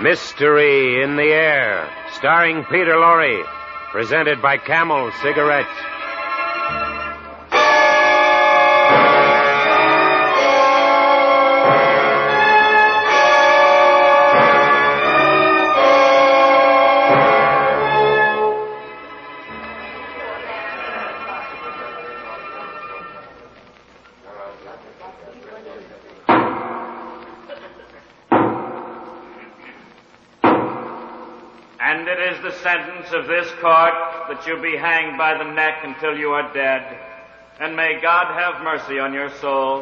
Mystery in the Air, starring Peter Lorre, presented by Camel Cigarettes. And it is the sentence of this court that you be hanged by the neck until you are dead. And may God have mercy on your soul.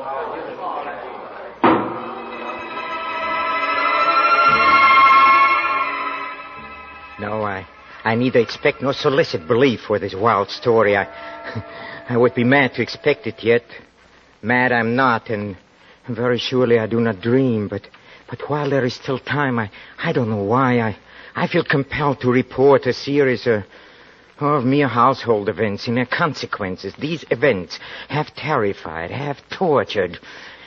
No, I neither expect nor solicit belief for this wild story. I would be mad to expect it yet. Mad I'm not, and very surely I do not dream. But while there is still time, I don't know why I feel compelled to report a series of mere household events and their consequences. These events have terrified, have tortured,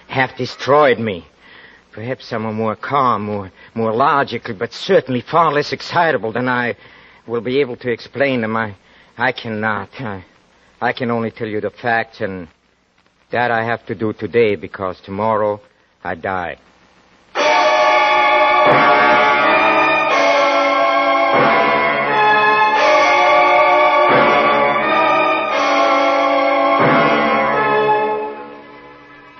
have destroyed me. Perhaps some are more calm, more logical, but certainly far less excitable than I will be able to explain them. I cannot. I can only tell you the facts, and that I have to do today because tomorrow I die.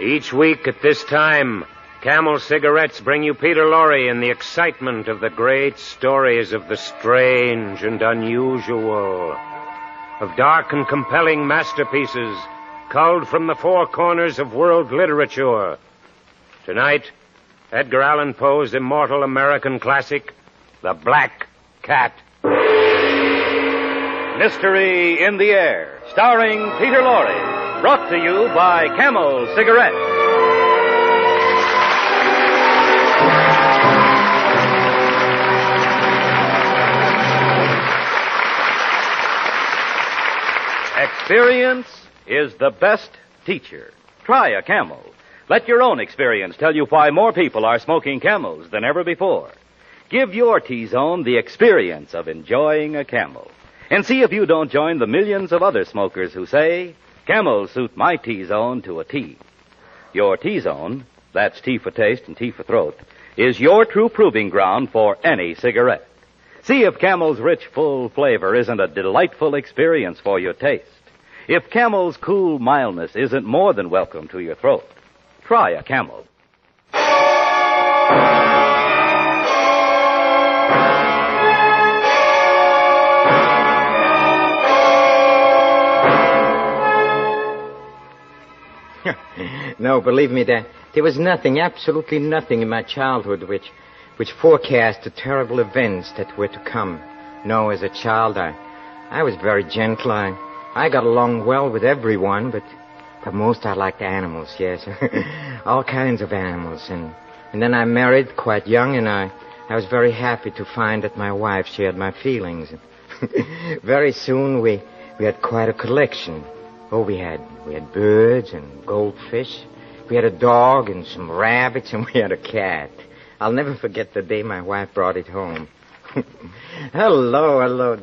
Each week at this time, Camel Cigarettes bring you Peter Lorre in the excitement of the great stories of the strange and unusual, of dark and compelling masterpieces culled from the four corners of world literature. Tonight, Edgar Allan Poe's immortal American classic, The Black Cat. Mystery in the Air, starring Peter Lorre. Brought to you by Camel Cigarettes. Experience is the best teacher. Try a Camel. Let your own experience tell you why more people are smoking Camels than ever before. Give your T-Zone the experience of enjoying a Camel. And see if you don't join the millions of other smokers who say, Camels suit my T-Zone to a T. Your T-Zone, that's T for taste and T for throat, is your true proving ground for any cigarette. See if Camel's rich, full flavor isn't a delightful experience for your taste. If Camel's cool mildness isn't more than welcome to your throat. Try a Camel. No, believe me, there was nothing, absolutely nothing in my childhood which forecast the terrible events that were to come. No, as a child, I was very gentle. I got along well with everyone, but most I liked animals, yes. All kinds of animals. And then I married quite young, and I was very happy to find that my wife shared my feelings. Very soon we had quite a collection. Oh, we had birds and goldfish. We had a dog and some rabbits, and we had a cat. I'll never forget the day my wife brought it home. Hello.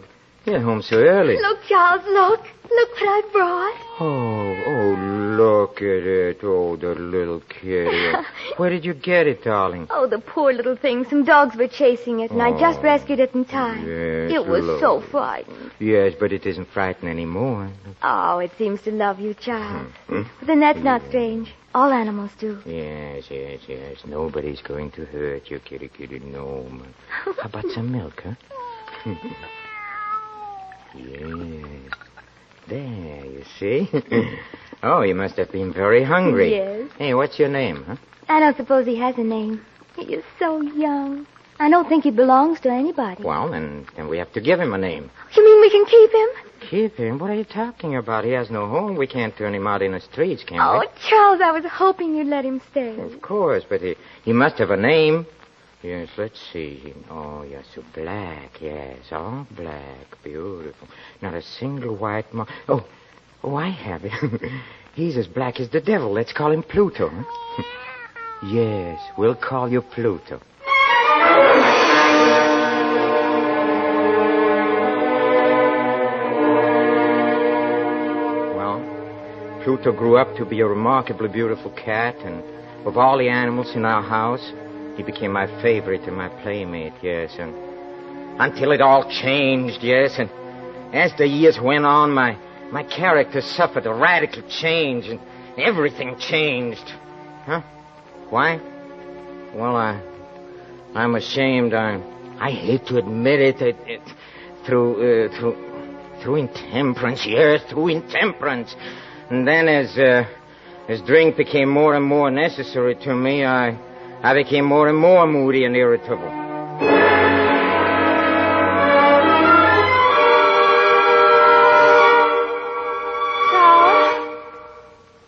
You're home so early. Look, Charles, look. Look what I brought. Oh, look at it. Oh, the little kitty. Where did you get it, darling? Oh, the poor little thing. Some dogs were chasing it, and I just rescued it in time. Yes, it was so frightened. Yes, but it isn't frightened anymore. Oh, it seems to love you, Charles. But then that's not strange. All animals do. Yes. Nobody's going to hurt you, kitty, no. How about some milk, huh? Yes. There, you see. Oh, you must have been very hungry. Yes. Hey, what's your name, huh? I don't suppose he has a name. He is so young. I don't think he belongs to anybody. Well, then we have to give him a name. You mean we can keep him? Keep him? What are you talking about? He has no home. We can't turn him out in the streets, can we? Oh, Charles, I was hoping you'd let him stay. Of course, but he must have a name. Yes, let's see. Oh, yes, so black, yes, all black, beautiful. Not a single white mark. Oh, I have it. He's as black as the devil. Let's call him Pluto. Huh? Yes, we'll call you Pluto. Pluto grew up to be a remarkably beautiful cat, and of all the animals in our house, he became my favorite and my playmate, yes, and until it all changed, yes, and as the years went on, my character suffered a radical change, and everything changed. Huh? Why? Well, I'm ashamed. I hate to admit it. Through intemperance, yes, through intemperance. And then as drink became more and more necessary to me, I became more and more moody and irritable.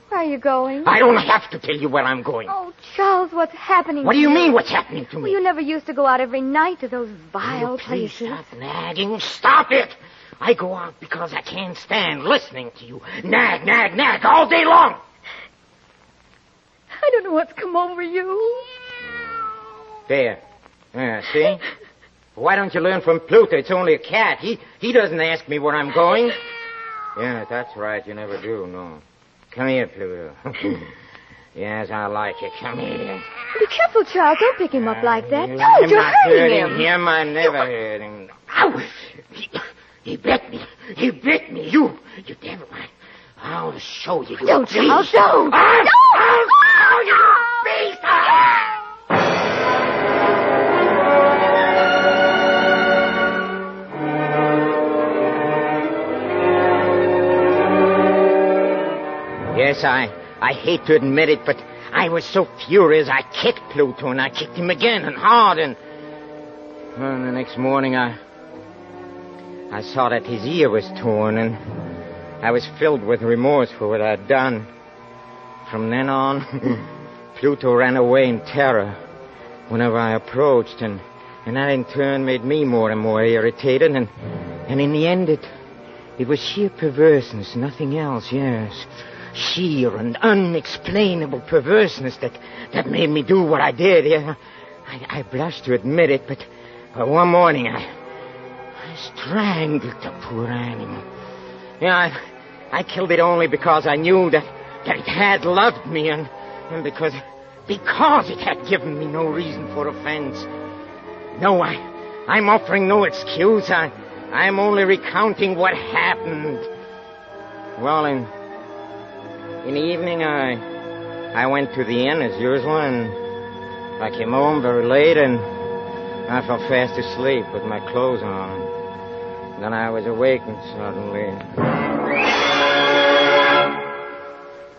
Where are you going? I don't have to tell you where I'm going. Oh, Charles, what's happening What to do you mean, what's happening to me? Well, you never used to go out every night to those vile Please places. stop nagging. Stop it. I go out because I can't stand listening to you. Nag, nag, nag all day long. I don't know what's come over you. There. See? Why don't you learn from Pluto? It's only a cat. He doesn't ask me where I'm going. Yeah, that's right. You never do, no. Come here, Pluto. Yes, I like it. Come here. Be careful, Charles. Don't pick him up like that. I'm Don't, you're not hurting him. I never hurt him. Ow! He bit me. He bit me. You devil. I'll show you. Don't, Charles, don't. I'll show you, beast. Yes, I hate to admit it, but I was so furious I kicked Pluto, and I kicked him again and hard, and well, the next morning I saw that his ear was torn, and I was filled with remorse for what I'd done. From then on, Pluto ran away in terror whenever I approached, and that in turn made me more and more irritated, and in the end it was sheer perverseness, nothing else, yes. Sheer and unexplainable perverseness that made me do what I did. Yeah. I blush to admit it, but one morning I strangled the poor animal. Yeah, I killed it only because I knew that it had loved me and because it had given me no reason for offense. No, I'm offering no excuse. I'm only recounting what happened. Well, in the evening, I went to the inn as usual, and I came home very late, and I fell fast asleep with my clothes on. Then I was awakened suddenly.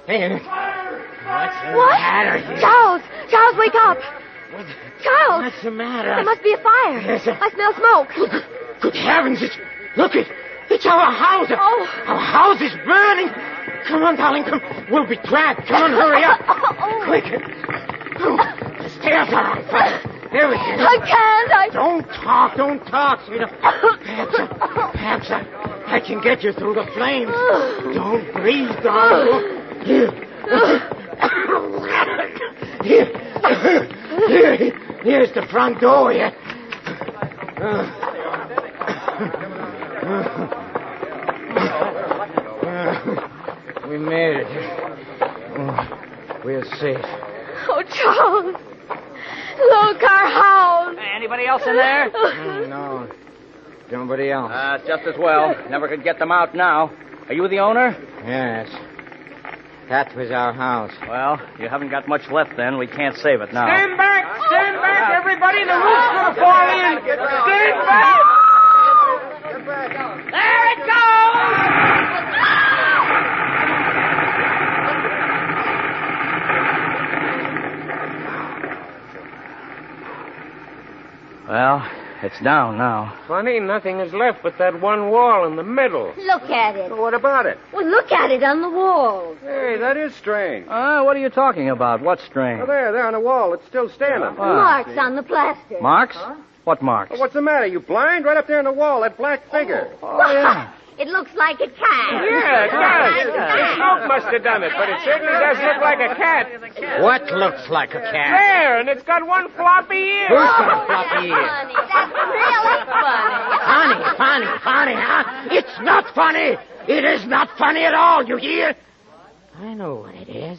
Hey, what's the matter here? Charles, wake up! Charles! What's the matter? There must be a fire. Yes, I smell smoke. Good heavens! It's our house! Oh. Our house is burning! Come on, darling, come. We'll be trapped. Come on, hurry up. Quick. The stairs are on fire. There we go. I can't. Don't talk, sweetheart. Perhaps I can get you through the flames. Don't breathe, darling. Here's the front door here. We made it. We're safe. Oh, Charles. Look, our house. Anybody else in there? No. Nobody else. Just as well. Never could get them out now. Are you the owner? Yes. That was our house. Well, you haven't got much left then. We can't save it now. Stand back, everybody. The roof's going to fall in. Stand back. There it goes! Well, it's down now. Funny, nothing is left but that one wall in the middle. Look at it. What about it? Well, look at it on the wall. Hey, that is strange. What are you talking about? What's strange? Oh, there on the wall. It's still standing. Marks on the plaster. Marks? What marks? Well, what's the matter? You blind? Right up there on the wall, that black figure. Oh, yeah. It looks like a cat. Yeah, it does. The smoke must have done it, but it certainly does look like a cat. What looks like a cat? There, and it's got one floppy ear. Who's got a floppy ear? Funny. That's really funny. Funny, huh? It's not funny. It is not funny at all, you hear? I know what it is.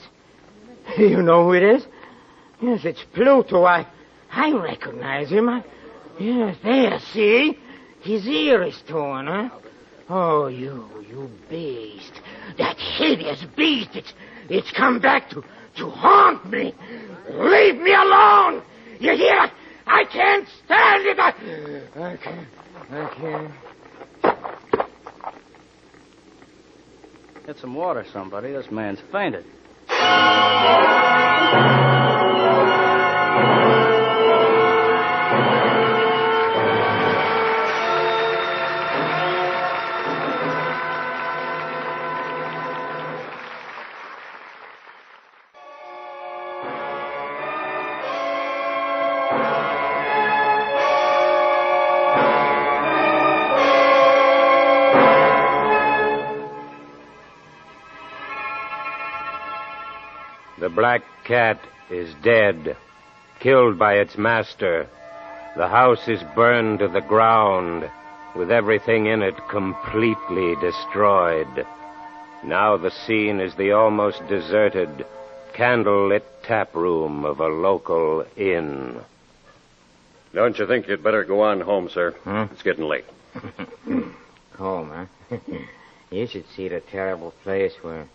You know who it is? Yes, it's Pluto. I recognize him. Yes, there, see? His ear is torn, huh? Oh, you beast. That hideous beast. It's come back to haunt me. Leave me alone. You hear? I can't stand it. I can't. Get some water, somebody. This man's fainted. The black cat is dead, killed by its master. The house is burned to the ground, with everything in it completely destroyed. Now the scene is the almost deserted, candle-lit tap room of a local inn. Don't you think you'd better go on home, sir? Huh? It's getting late. Home, huh? You should see the terrible place where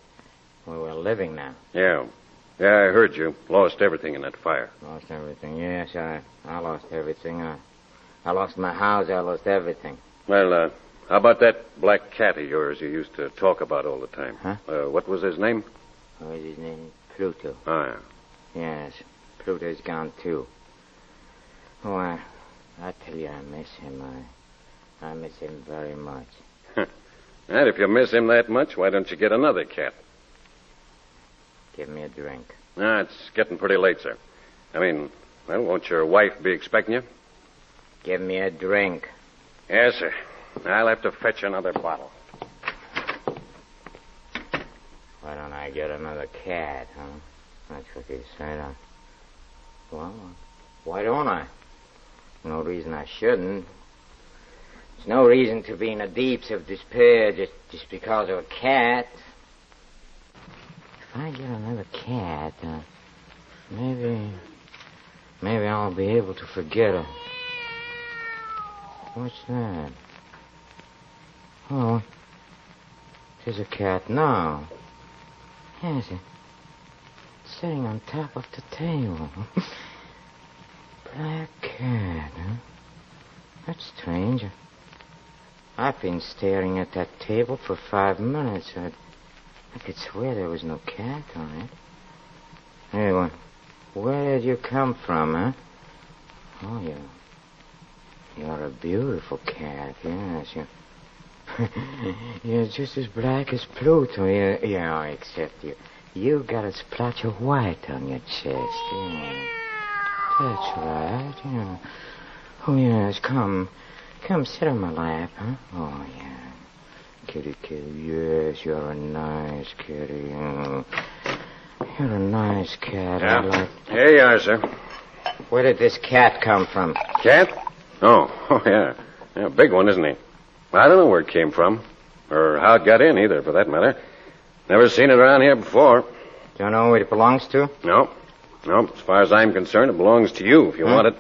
we're living now. Yeah, I heard you. Lost everything in that fire. Lost everything. Yes, I lost everything. I lost my house. I lost everything. Well, how about that black cat of yours you used to talk about all the time? Huh? What was his name? What was his name? Pluto. Oh, yeah. Yes, Pluto's gone, too. Oh, I tell you, I miss him. I miss him very much. And if you miss him that much, why don't you get another cat? Give me a drink. It's getting pretty late, sir. I mean, well, won't your wife be expecting you? Give me a drink. Yes, sir. I'll have to fetch another bottle. Why don't I get another cat, huh? That's what you said. Well, why don't I? No reason I shouldn't. There's no reason to be in the deeps of despair just because of a cat. If I get another cat, maybe I'll be able to forget her. What's that? Oh, there's a cat now. Yes, it's sitting on top of the table. Black cat, huh? That's strange. I've been staring at that table for 5 minutes. I could swear there was no cat on it. Hey, where did you come from, huh? Oh, you're a beautiful cat, yes. You're just as black as Pluto. Yeah, except you got a splotch of white on your chest. Yeah. That's right, yeah. Oh, yes, come sit on my lap, huh? Oh, yeah. Kitty, yes, you're a nice kitty. You're a nice cat. Yeah. Here you are, sir. Where did this cat come from? Cat? Oh, yeah. Yeah, a big one, isn't he? I don't know where it came from. Or how it got in, either, for that matter. Never seen it around here before. Don't know what it belongs to? No. As far as I'm concerned, it belongs to you if you want it.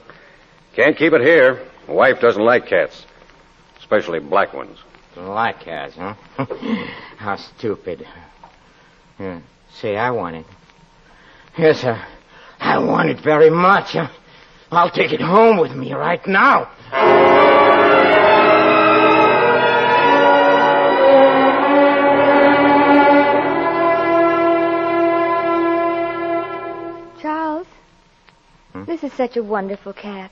Can't keep it here. My wife doesn't like cats. Especially black ones. Don't like cats, huh? How stupid. Yeah. Say, I want it. Yes, sir. I want it very much. I'll take it home with me right now. Charles, this is such a wonderful cat.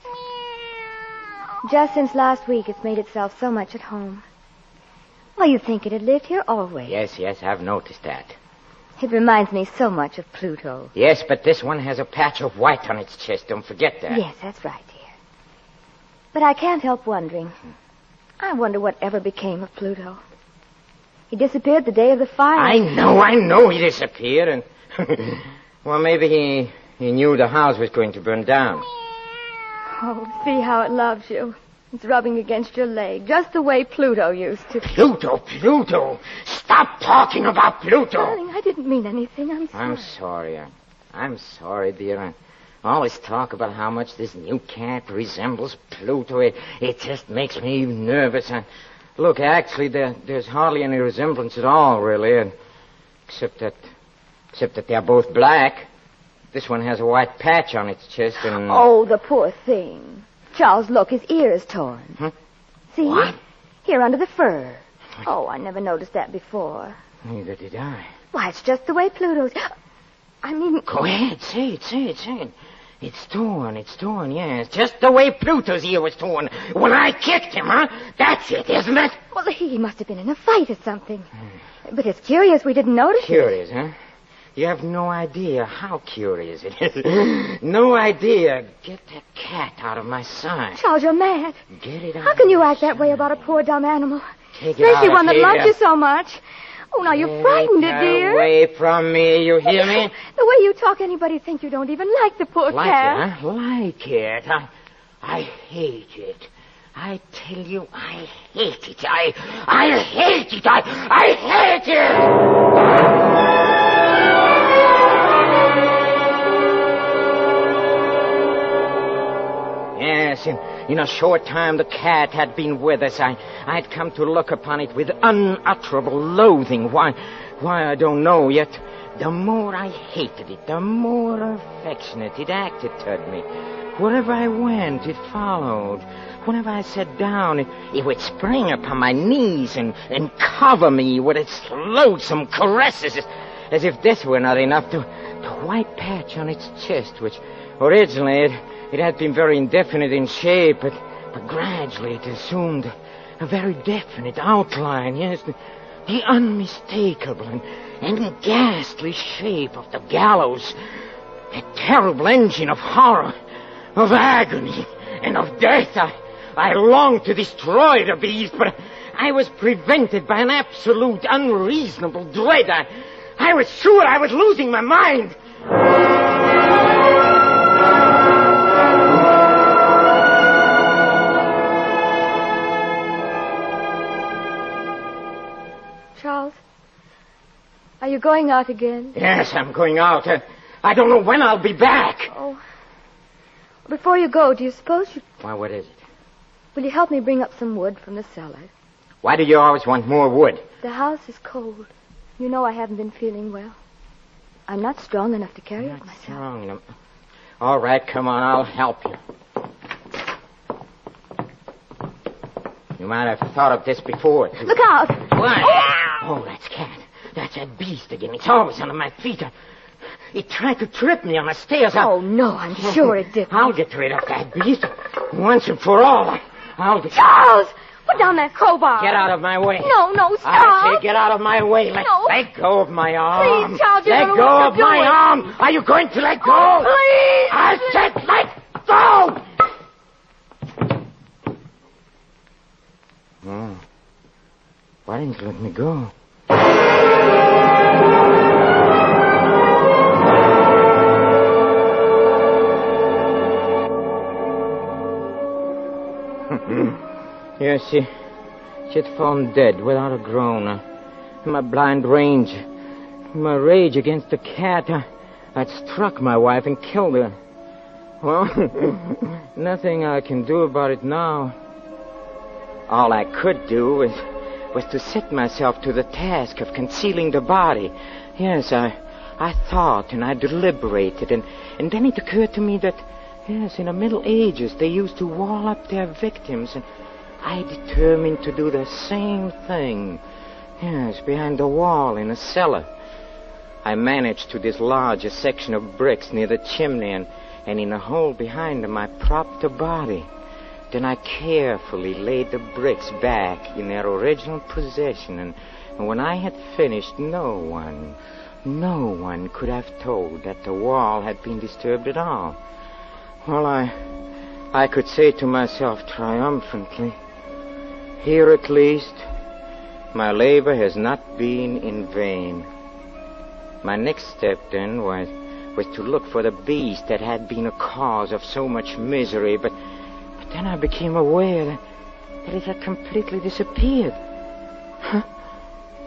Just since last week, it's made itself so much at home. Well, you'd think it had lived here always. Yes, I've noticed that. It reminds me so much of Pluto. Yes, but this one has a patch of white on its chest. Don't forget that. Yes, that's right, dear. But I can't help wondering. I wonder what ever became of Pluto. He disappeared the day of the fire. I know he disappeared. And well, maybe he knew the house was going to burn down. Oh, see how it loves you. It's rubbing against your leg, just the way Pluto used to. Pluto! Stop talking about Pluto! Darling, I didn't mean anything. I'm sorry. I'm sorry, dear. I always talk about how much this new cat resembles Pluto. It just makes me nervous. Look, actually, there's hardly any resemblance at all, really. Except that they're both black. This one has a white patch on its chest and... Oh, the poor thing. Charles, look, his ear is torn. Huh? See? What? Here under the fur. Oh, I never noticed that before. Neither did I. Why, it's just the way Pluto's... I mean... Go ahead, say it. It's torn, yes. Just the way Pluto's ear was torn when I kicked him, huh? That's it, isn't it? Well, he must have been in a fight or something. But it's curious we didn't notice it. Curious, huh? You have no idea how curious it is. No idea. Get that cat out of my sight. Charles, you're mad. Get it out. How can you act that way about a poor dumb animal? Take it out Especially of one that here. loves you so much. Oh, now you frightened it, Get dear. away from me, you hear me? The way you talk, anybody'd think you don't even like the poor Like cat. it, huh? Like it. I hate it. I tell you, I hate it. I hate it. I hate it. Yes, in a short time the cat had been with us. I'd come to look upon it with unutterable loathing. Why, I don't know yet. The more I hated it, the more affectionate it acted toward me. Wherever I went, it followed. Whenever I sat down, it would spring upon my knees and cover me with its loathsome caresses, as if this were not enough. The white patch on its chest, which originally it had been very indefinite in shape, but gradually it assumed a very definite outline, yes, the unmistakable and ghastly shape of the gallows, a terrible engine of horror, of agony, and of death. I longed to destroy the beast, but I was prevented by an absolute unreasonable dread. I was sure I was losing my mind. Charles, are you going out again? Yes, I'm going out. I don't know when I'll be back. Oh. Before you go, do you suppose you... Why, what is it? Will you help me bring up some wood from the cellar? Why do you always want more wood? The house is cold. You know I haven't been feeling well. I'm not strong enough to carry it myself. Strong enough. All right, come on, I'll help you. You might have thought of this before. Look out! What? Oh, that's Cat. That's that beast again. It's always under my feet. It tried to trip me on the stairs. Oh, no, I'm sure it didn't. I'll get rid of that beast once and for all. I'll get... Charles! Put down that crowbar. Get out of my way. No, stop. I say get out of my way. No. Let go of my arm. Please, Charles, you let don't know go what of you're my doing. arm. Are you going to let go? Oh, please. I said let go. Oh. Why didn't you let me go? Yes, she'd fallen dead without a groan. My blind rage, my rage against the cat, I'd struck my wife and killed her. Well, nothing I can do about it now. All I could do was to set myself to the task of concealing the body. Yes, I thought and I deliberated, and then it occurred to me that, yes, in the Middle Ages they used to wall up their victims, and I determined to do the same thing. Yes, behind the wall in a cellar. I managed to dislodge a section of bricks near the chimney, and in a hole behind them I propped the body. Then I carefully laid the bricks back in their original position, and when I had finished, no one could have told that the wall had been disturbed at all. Well, I could say to myself triumphantly, here at least, my labor has not been in vain. My next step, then, was to look for the beast that had been a cause of so much misery, but then I became aware that it had completely disappeared.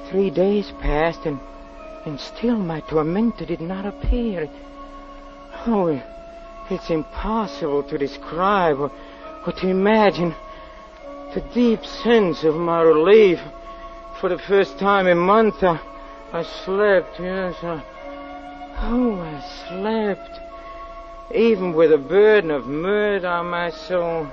3 days passed, and still my tormentor did not appear. Oh, it's impossible to describe or to imagine the deep sense of my relief. For the first time in months, I slept, yes. I slept. Even with a burden of murder on my soul.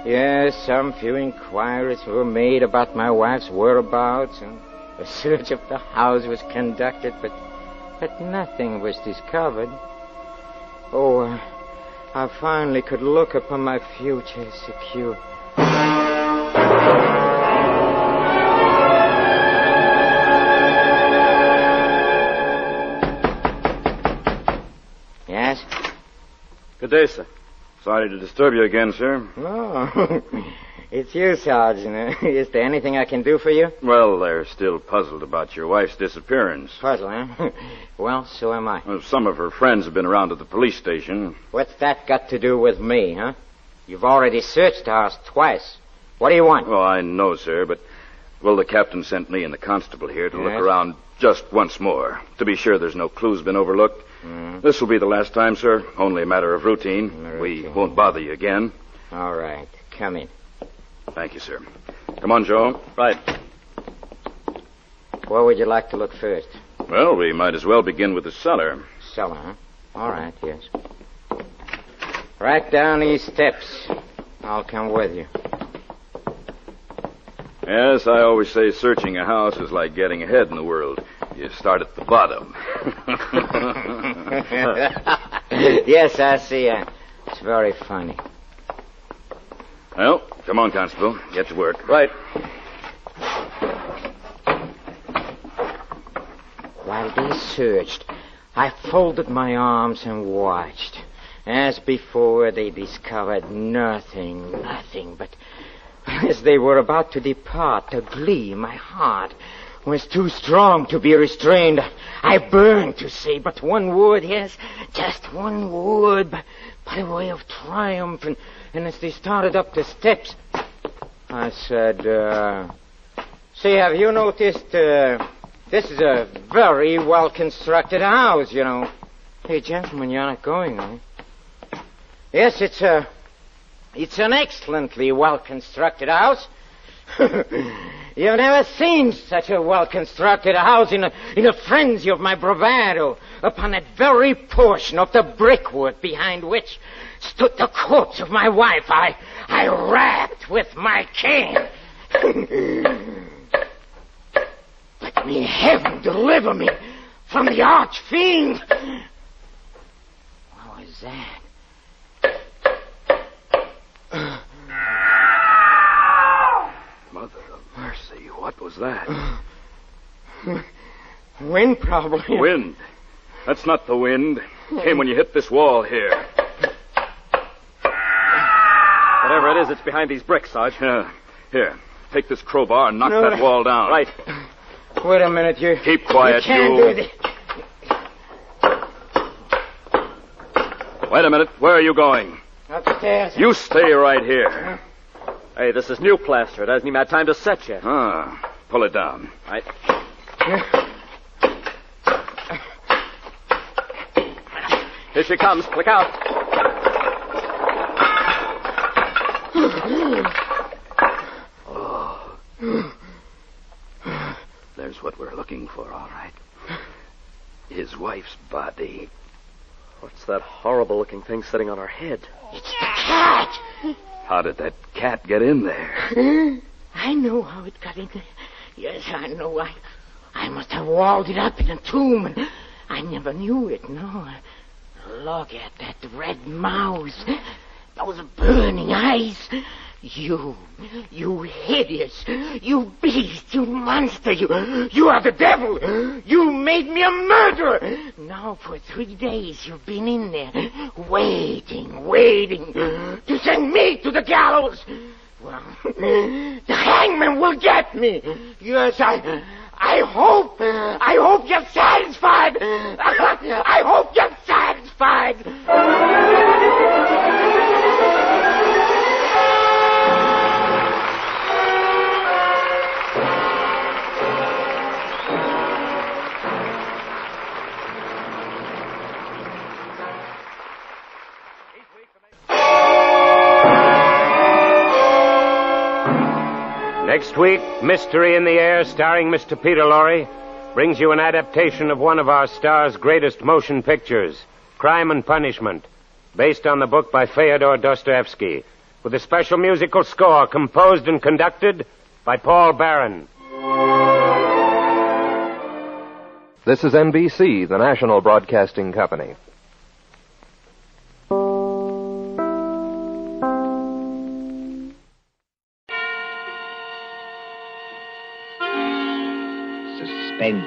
Yes, some few inquiries were made about my wife's whereabouts, and a search of the house was conducted, but nothing was discovered. Oh, I finally could look upon my future secure. Yes? Good day, sir. Sorry to disturb you again, sir. Oh, it's you, Sergeant. Is there anything I can do for you? Well, they're still puzzled about your wife's disappearance. Puzzle, huh? Well, so am I. Well, some of her friends have been around at the police station. What's that got to do with me, huh? You've already searched the house twice. What do you want? Oh, I know, sir, but... Well, the captain sent me and the constable here to look Yes? around just once more, to be sure there's no clues been overlooked. This will be the last time, sir. Only a matter of routine. We won't bother you again. All right. Come in. Thank you, sir. Come on, Joe. Right. Where would you like to look first? Well, we might as well begin with the cellar. Cellar, huh? All right, yes. Right down these steps. I'll come with you. Yes, I always say searching a house is like getting ahead in the world. You start at the bottom. Yes, I see. It's very funny. Well, come on, Constable. Get to work. Right. While they searched, I folded my arms and watched. As before, they discovered nothing but as they were about to depart, the glee in my heart was too strong to be restrained. I burned to say but one word, yes, just one word, by way of triumph. And as they started up the steps, I said, say, have you noticed, this is a very well-constructed house, you know. Hey, gentlemen, you're not going, are you? Yes, it's an excellently well-constructed house. You've never seen such a well-constructed house in a frenzy of my bravado upon that very portion of the brickwork behind which stood the corpse of my wife. I rapped with my cane. But may heaven deliver me from the arch-fiend. What was that? Mother of mercy, what was that? Wind, probably. Wind. That's not the wind. Came when you hit this wall here. Whatever it is, it's behind these bricks, Sarge. Here, take this crowbar and knock that wall down. Right. Wait a minute, you... Keep quiet, you. Can't do this. Wait a minute. Where are you going? Upstairs. You stay right here. Hey, this is new plaster. It hasn't even had time to set yet. Pull it down. Right. Here she comes. Look out. There's what we're looking for, all right. His wife's body. What's that horrible-looking thing sitting on her head? It's the cat. How did that cat get in there? I know how it got in there. Yes, I know. I must have walled it up in a tomb, and I never knew it, no. Look at that red mouth. Those burning eyes. You hideous, you beast, you monster, you are the devil. You made me a murderer. Now for 3 days you've been in there, waiting to send me to the gallows. Well, the hangman will get me. Yes, I hope you're satisfied. I hope you're satisfied. Next week, Mystery in the Air, starring Mr. Peter Lorre, brings you an adaptation of one of our star's greatest motion pictures, Crime and Punishment, based on the book by Fyodor Dostoevsky, with a special musical score composed and conducted by Paul Barron. This is NBC, the national broadcasting company. Suspense.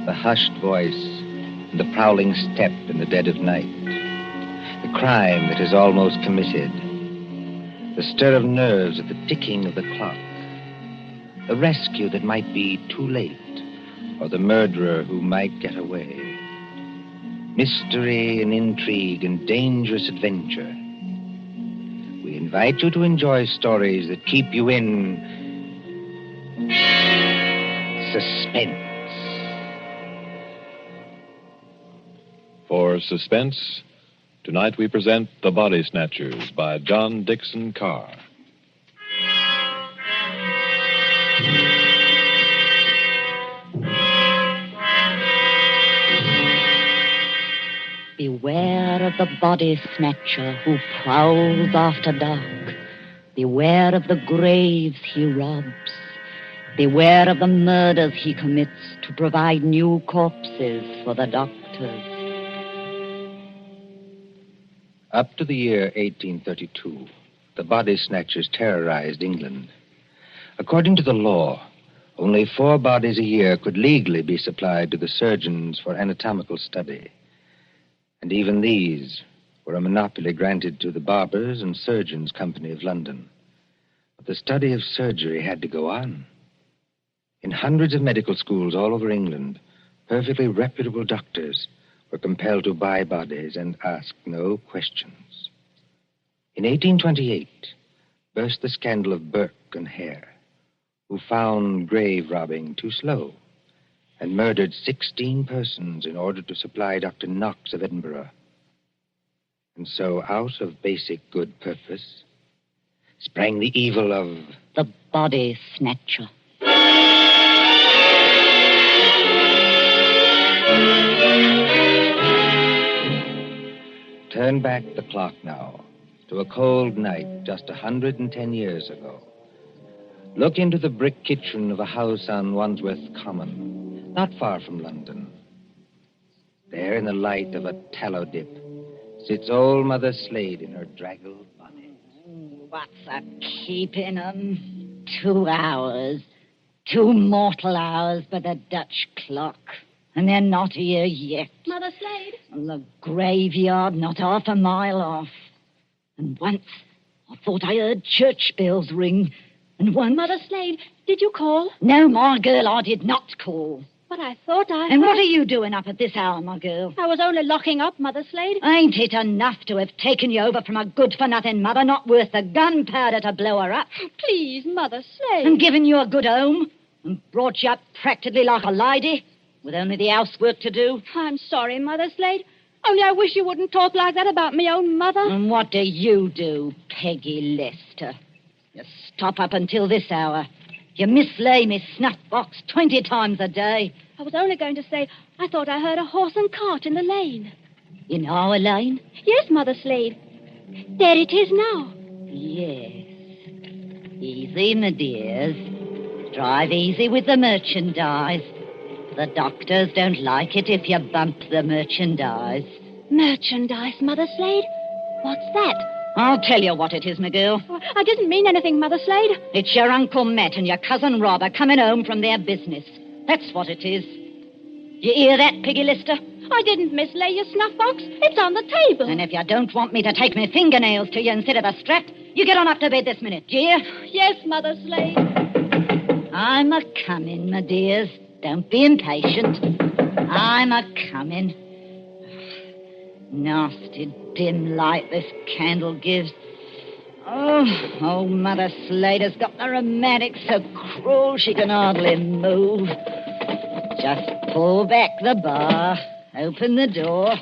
The hushed voice and the prowling step in the dead of night. The crime that is almost committed. The stir of nerves at the ticking of the clock. The rescue that might be too late, or the murderer who might get away. Mystery and intrigue and dangerous adventure. We invite you to enjoy stories that keep you in suspense. For Suspense, tonight we present The Body Snatchers by John Dixon Carr. Beware of the body snatcher who prowls after dark. Beware of the graves he robs. Beware of the murders he commits to provide new corpses for the doctors. Up to the year 1832, the body snatchers terrorized England. According to the law, only 4 bodies a year could legally be supplied to the surgeons for anatomical study. And even these were a monopoly granted to the Barbers and Surgeons Company of London. But the study of surgery had to go on. In hundreds of medical schools all over England, perfectly reputable doctors were compelled to buy bodies and ask no questions. In 1828, burst the scandal of Burke and Hare, who found grave robbing too slow and murdered 16 persons in order to supply Dr. Knox of Edinburgh. And so, out of basic good purpose, sprang the evil of the body snatcher. Turn back the clock now to a cold night just 110 years ago. Look into the brick kitchen of a house on Wandsworth Common, not far from London. There, in the light of a tallow dip, sits old Mother Slade in her draggled bonnet. What's a keeping 'em? 2 hours. 2 mortal hours by the Dutch clock. And they're not here yet. Mother Slade? And the graveyard not half a mile off. And once I thought I heard church bells ring. And once... Mother Slade, did you call? No, my girl, I did not call. But I thought I... And what are you doing up at this hour, my girl? I was only locking up, Mother Slade. Ain't it enough to have taken you over from a good-for-nothing mother not worth the gunpowder to blow her up? Please, Mother Slade. And given you a good home and brought you up practically like a lady with only the housework to do? I'm sorry, Mother Slade. Only I wish you wouldn't talk like that about me own mother. And what do you do, Peggy Lester? You stop up until this hour. You mislay me snuff box 20 times a day. I was only going to say I thought I heard a horse and cart in the lane. In our lane? Yes, Mother Slade. There it is now. Yes. Easy, my dears. Drive easy with the merchandise. The doctors don't like it if you bump the merchandise. Merchandise, Mother Slade? What's that? I'll tell you what it is, my girl. I didn't mean anything, Mother Slade. It's your Uncle Matt and your cousin Rob are coming home from their business. That's what it is. You hear that, Peggy Lister? I didn't mislay your snuff box. It's on the table. And if you don't want me to take my fingernails to you instead of a strap, you get on up to bed this minute, do you? Yes, Mother Slade. I'm a-coming, my dears. Don't be impatient. I'm a-coming. Nasty dim light this candle gives. Oh, old Mother Slater's got the rheumatics so cruel she can hardly move. Just pull back the bar, open the door.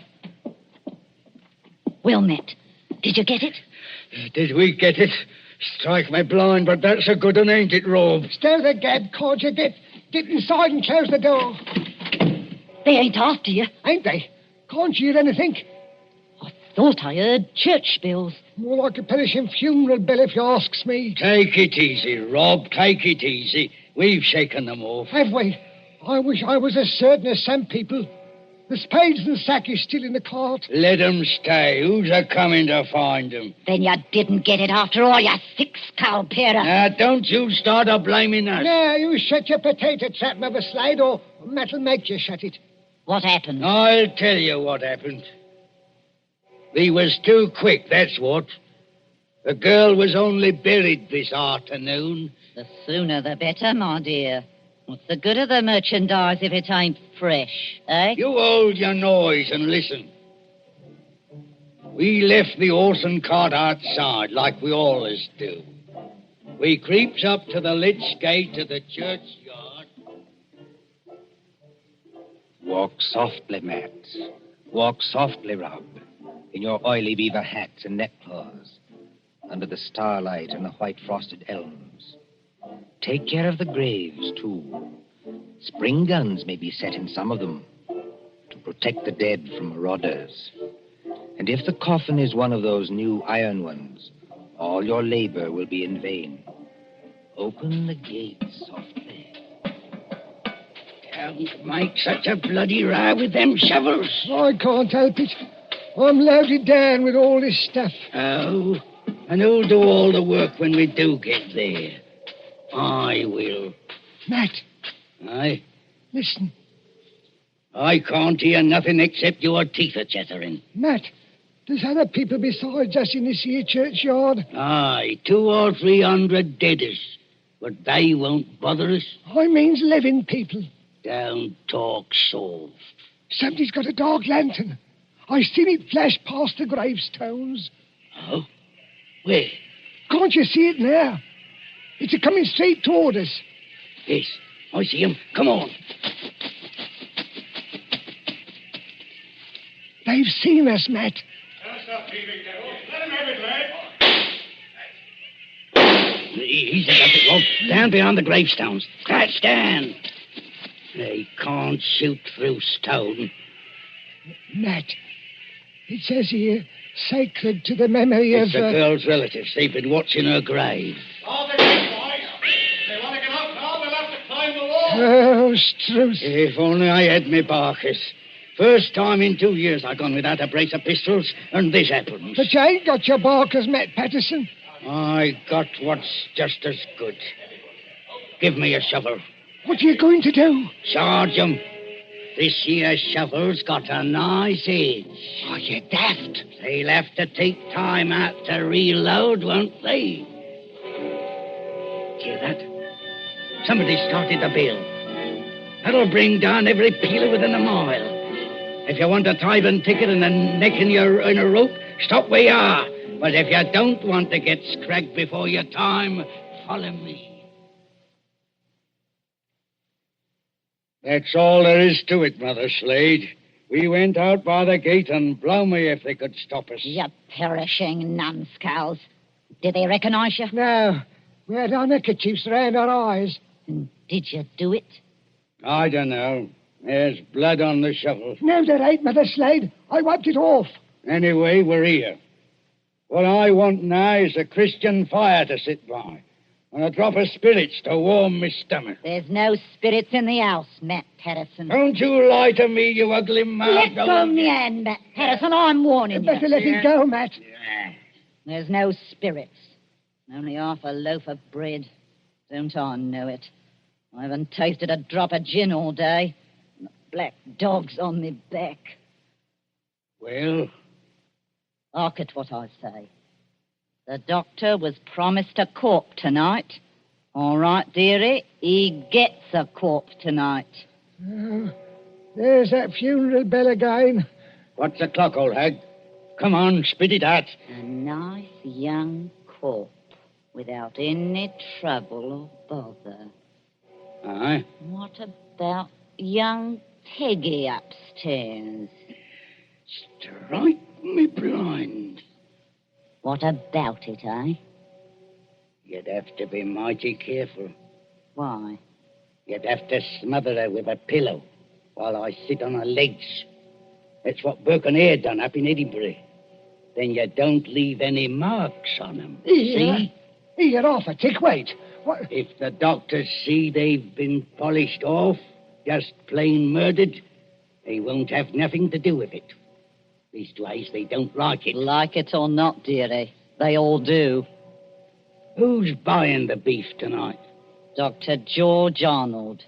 Wilmette, did you get it? Did we get it? Strike me blind, but that's a good one, ain't it, Rob? Stow the gab, can't you? Get inside and close the door. They ain't after you. Ain't they? Can't you hear anything? Thought I heard church bells. More like a perishing funeral bell, if you asks me. Take it easy, Rob. Take it easy. We've shaken them off. Have we? I wish I was as certain as some people. The spades and sack is still in the cart. Let 'em stay. Who's a-coming to find 'em? Then you didn't get it after all, you thick-skull pair of... Now, don't you start a-blaming us. Now, you shut your potato trap, Mother Slade, or Matt'll make you shut it. What happened? I'll tell you what happened. We was too quick, that's what. The girl was only buried this afternoon. The sooner the better, my dear. What's the good of the merchandise if it ain't fresh, eh? You hold your noise and listen. We left the horse and cart outside, like we always do. We creeps up to the lich gate of the churchyard. Walk softly, Matt. Walk softly, Rob, in your oily beaver hats and neckcloths, under the starlight and the white frosted elms. Take care of the graves, too. Spring guns may be set in some of them to protect the dead from marauders. And if the coffin is one of those new iron ones, all your labor will be in vain. Open the gates softly. Don't make such a bloody row with them shovels. I can't help it. I'm loaded down with all this stuff. Oh, and who'll do all the work when we do get there? I will. Matt. Aye? Listen. I can't hear nothing except your teeth a-chattering. Matt, there's other people besides us in this here churchyard. Aye, 200 or 300 deaders. But they won't bother us. I means living people. Don't talk soft. Somebody's got a dark lantern. I seen it flash past the gravestones. Oh? Where? Can't you see it now? It's a-coming straight toward us. Yes, I see him. Come on. They've seen us, Matt. Easy, that's it, Rob. Down behind the gravestones. Crouch down. They can't shoot through stone. Matt, it says here, sacred to the memory It's of... the girl's relatives. They've been watching her grave. All the way, boys. They want to get up now, they'll have to climb the wall. Oh, Struth. If only I had me Barkers. First time in 2 years I've gone without a brace of pistols, and this happens. But you ain't got your barkers, Matt Patterson. I got what's just as good. Give me a shovel. What are you going to do? Charge 'em. This here shovel's got a nice edge. Oh, you daft. They'll have to take time out to reload, won't they? Hear that? Somebody started the bell. That'll bring down every peeler within a mile. If you want a tithing ticket and a neck in a rope, stop where you are. But if you don't want to get scragged before your time, follow me. That's all there is to it, Mother Slade. We went out by the gate, and blow me if they could stop us. You perishing numbskulls. Did they recognize you? No. We had our neckerchiefs round our eyes. And did you do it? I don't know. There's blood on the shovel. No, there ain't, Mother Slade. I wiped it off. Anyway, we're here. What I want now is a Christian fire to sit by, and a drop of spirits to warm my stomach. There's no spirits in the house, Matt Patterson. Don't you lie to me, you ugly mouth. Let go of me hand, Matt Patterson. I'm warning you. Better let it go, Matt. There's no spirits. Only half a loaf of bread. Don't I know it? I haven't tasted a drop of gin all day. And the black dog's on me back. Well? Hark at what I say. The doctor was promised a corp tonight. All right, dearie, he gets a corp tonight. Oh, there's that funeral bell again. What's the clock, old hag? Come on, spit it out. A nice young corp without any trouble or bother. Aye? What about young Peggy upstairs? Strike me blind. What about it, eh? You'd have to be mighty careful. Why? You'd have to smother her with a pillow while I sit on her legs. That's what Burke and Eyre done up in Edinburgh. Then you don't leave any marks on them. See? You're off a tick. Wait. What? If the doctors see they've been polished off, just plain murdered, they won't have nothing to do with it. Leastwise, they don't like it. Like it or not, dearie, they all do. Who's buying the beef tonight? Dr. George Arnold.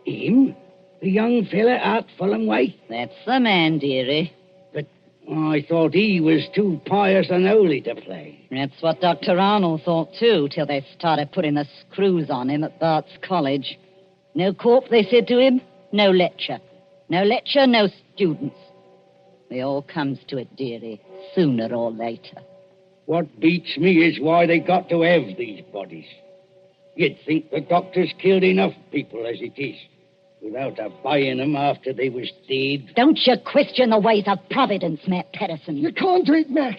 Him? The young fella out Fulham way? That's the man, dearie. But I thought he was too pious and holy to play. That's what Dr. Arnold thought, too, till they started putting the screws on him at Bart's College. No corp, they said to him. No lecture. No lecture, no students. It all comes to it, dearie, sooner or later. What beats me is why they got to have these bodies. You'd think the doctors killed enough people as it is, without a buying them after they was dead. Don't you question the ways of Providence, Matt Patterson. You can't do it, Matt.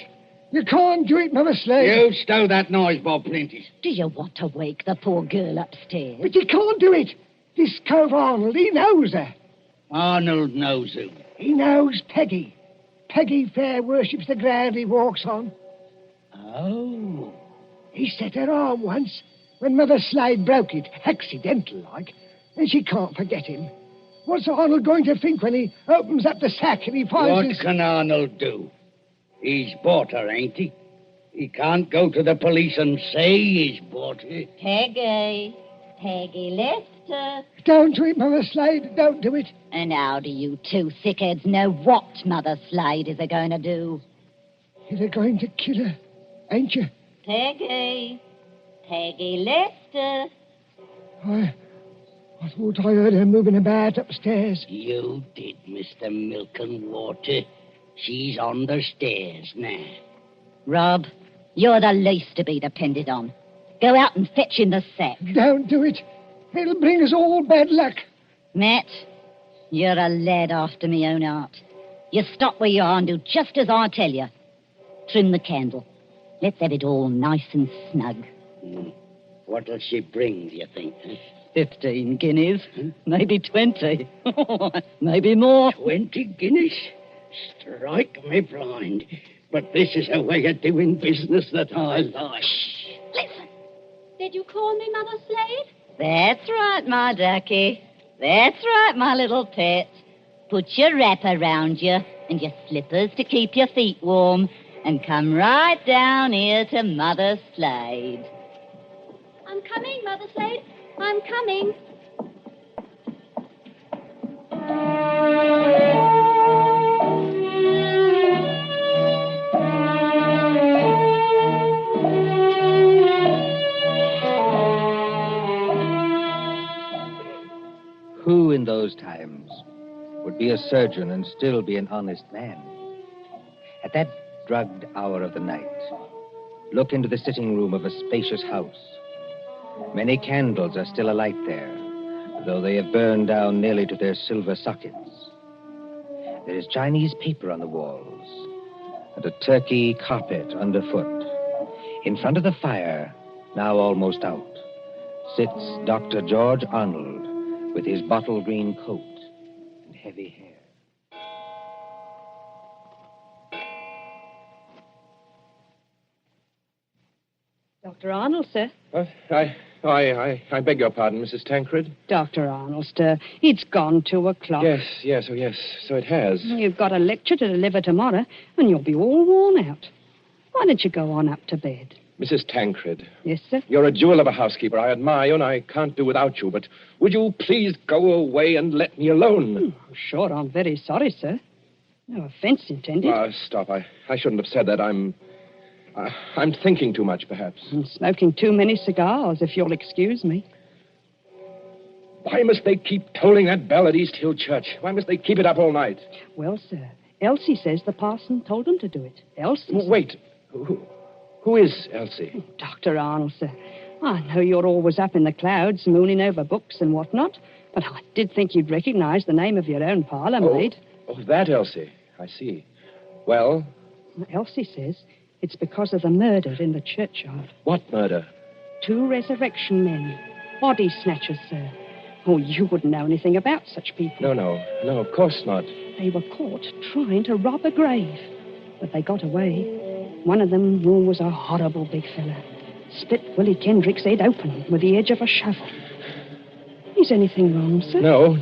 You can't do it, Mother Slade. You stow that noise, Bob Prentice. Do you want to wake the poor girl upstairs? But you can't do it. This cove Arnold, he knows her. Arnold knows who. He knows Peggy. Peggy fair worships the ground he walks on. Oh. He set her arm once when Mother Slade broke it, accidental-like, and she can't forget him. What's Arnold going to think when he opens up the sack and he finds What can Arnold do? He's bought her, ain't he? He can't go to the police and say he's bought her. Peggy Lester. Don't do it, Mother Slade. Don't do it. And how do you two thickheads know what Mother Slade is going to do? You're going to kill her, ain't you? Peggy Lester. I thought I heard her moving about upstairs. You did, Mr. Milk and Water. She's on the stairs now. Rob, you're the least to be depended on. Go out and fetch in the sack. Don't do it. It'll bring us all bad luck. Matt, you're a lad after me own heart. You stop where you are and do just as I tell you. Trim the candle. Let's have it all nice and snug. What'll she bring, do you think? 15 guineas. Maybe 20. Maybe more. 20 guineas? Strike me blind. But this is a way of doing business that I like. Listen. Did you call me Mother Slade? That's right, my ducky. That's right, my little pet. Put your wrapper round you and your slippers to keep your feet warm and come right down here to Mother Slade. I'm coming, Mother Slade. I'm coming. Who in those times would be a surgeon and still be an honest man? At that drugged hour of the night, look into the sitting room of a spacious house. Many candles are still alight there, though they have burned down nearly to their silver sockets. There is Chinese paper on the walls and a Turkey carpet underfoot. In front of the fire, now almost out, sits Dr. George Arnold with his bottle green coat and heavy hair. Dr. Arnold, sir. I beg your pardon, Mrs. Tancred. Dr. Arnold, sir. It's gone 2 o'clock. Yes, so it has. You've got a lecture to deliver tomorrow, and you'll be all worn out. Why don't you go on up to bed? Mrs. Tancred. Yes, sir? You're a jewel of a housekeeper. I admire you, and I can't do without you, but would you please go away and let me alone? Sure, I'm very sorry, sir. No offense intended. Stop. I shouldn't have said that. I'm thinking too much, perhaps. And smoking too many cigars, if you'll excuse me. Why must they keep tolling that bell at East Hill Church? Why must they keep it up all night? Well, sir, Elsie says the parson told them to do it. Elsie. Wait. Who is Elsie? Dr. Arnold, sir. I know you're always up in the clouds, mooning over books and whatnot, but I did think you'd recognize the name of your own parlour maid. Oh, that Elsie. I see. Well? Elsie says it's because of the murder in the churchyard. What murder? 2 resurrection men. Body snatchers, sir. Oh, you wouldn't know anything about such people. No, of course not. They were caught trying to rob a grave, but they got away. One of them was a horrible big fella. Split Willie Kendrick's head open with the edge of a shovel. Is anything wrong, sir? No,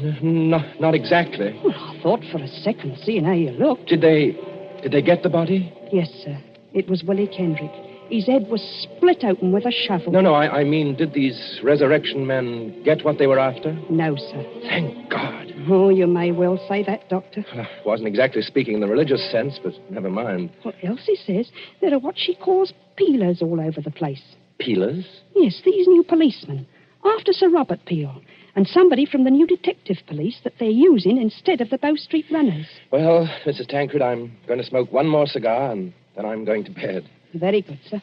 not exactly. Well, I thought for a second, seeing how you looked. Did they get the body? Yes, sir. It was Willie Kendrick. His head was split open with a shovel. No, I mean, did these resurrection men get what they were after? No, sir. Thank God. Oh, you may well say that, Doctor. I wasn't exactly speaking in the religious sense, but never mind. Well, Elsie says there are what she calls peelers all over the place. Peelers? Yes, these new policemen. After Sir Robert Peel. And somebody from the new detective police that they're using instead of the Bow Street runners. Well, Mrs. Tancred, I'm going to smoke one more cigar, and then I'm going to bed. Very good, sir.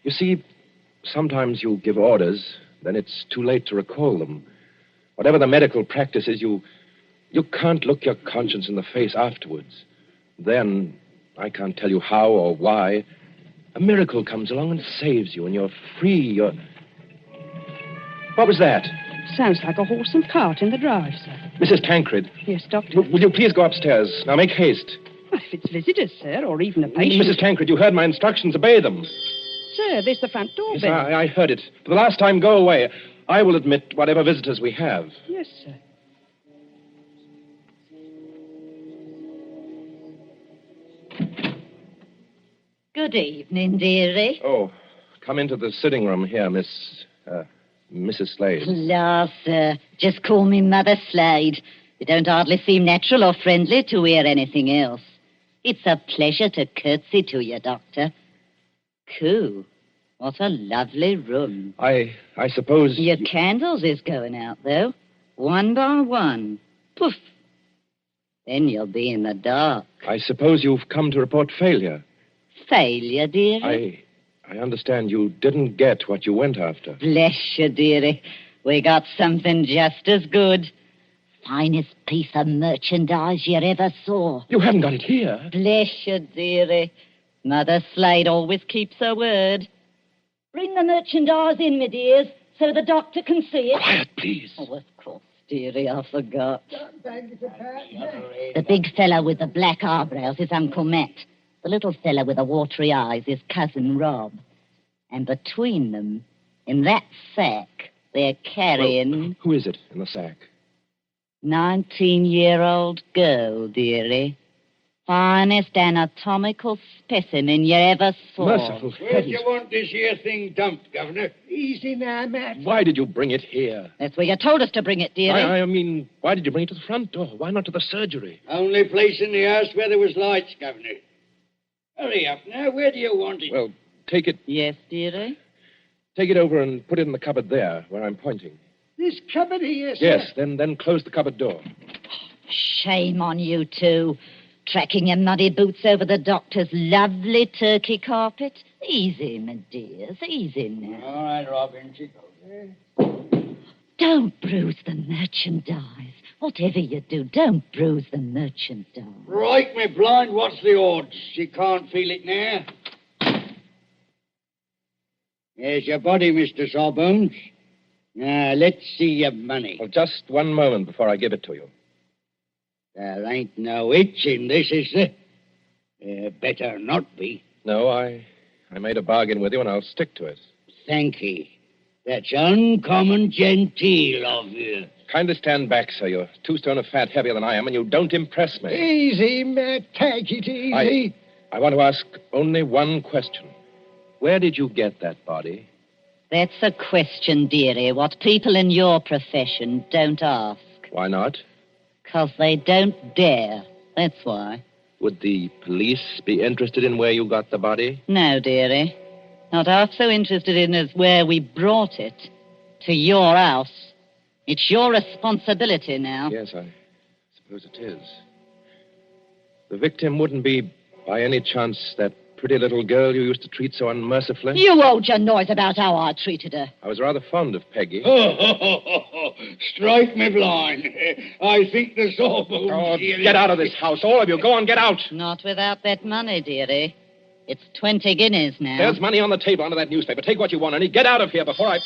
You see, sometimes you give orders, then it's too late to recall them. Whatever the medical practice is, you can't look your conscience in the face afterwards. Then, I can't tell you how or why, a miracle comes along and saves you, and you're free, What was that? Sounds like a horse and cart in the drive, sir. Mrs. Tancred. Yes, Doctor? Will you please go upstairs? Now, make haste. Well, if it's visitors, sir, or even a patient... Mrs. Tancred, you heard my instructions. Obey them. Sir, there's the front door Yes, bell. I heard it. For the last time, go away. I will admit whatever visitors we have. Yes, sir. Good evening, dearie. Oh, come into the sitting room here, Mrs. Slade. La, sir. Just call me Mother Slade. You don't hardly seem natural or friendly to hear anything else. It's a pleasure to curtsy to you, Doctor. Coo, what a lovely room. I suppose... Your candles is going out, though. One by one. Poof. Then you'll be in the dark. I suppose you've come to report failure. Failure, dearie? I understand you didn't get what you went after. Bless you, dearie. We got something just as good. Finest piece of merchandise you ever saw. You haven't got it here. Bless you, dearie. Mother Slade always keeps her word. Bring the merchandise in, my dears, so the doctor can see it. Quiet, please. Oh, of course, dearie, I forgot. Thank you for that. The big fella with the black eyebrows is Uncle Matt. The little fella with the watery eyes is Cousin Rob. And between them, in that sack, they're carrying... Well, who is it in the sack? 19-year-old girl, dearie. Finest anatomical specimen you ever saw. Merciful Where do you want this here thing dumped, Governor? Easy now, Matt. Why did you bring it here? That's where you told us to bring it, dearie. I mean, why did you bring it to the front door? Why not to the surgery? Only place in the house where there was lights, Governor. Hurry up now. Where do you want it? Well, take it... Yes, dearie? Take it over and put it in the cupboard there, where I'm pointing. This cupboard here, sir. Yes, then close the cupboard door. Shame on you two. Tracking your muddy boots over the doctor's lovely turkey carpet. Easy, my dears, easy now. All right, Robin, she goes. Don't bruise the merchandise. Whatever you do, don't bruise the merchandise. Right, me blind. What's the odds? She can't feel it now. There's your body, Mr. Sawbones. Now, let's see your money. Well, just one moment before I give it to you. There ain't no itch in this, is there? Better not be. No, I made a bargain with you, and I'll stick to it. Thank ye. That's uncommon genteel of you. Kindly stand back, sir. You're 2 stone of fat heavier than I am, and you don't impress me. Easy, Matt. Take it easy. I want to ask only one question. Where did you get that body? That's a question, dearie, what people in your profession don't ask. Why not? 'Cause they don't dare. That's why. Would the police be interested in where you got the body? No, dearie. Not half so interested in as where we brought it. To your house. It's your responsibility now. Yes, I suppose it is. The victim wouldn't be, by any chance, that pretty little girl you used to treat so unmercifully? You hold your noise about how I treated her. I was rather fond of Peggy. Strike me blind. I think the sawbones... Oh, get out of this house, all of you. Go on, get out. Not without that money, dearie. It's 20 guineas now. There's money on the table under that newspaper. Take what you want, and get out of here before I...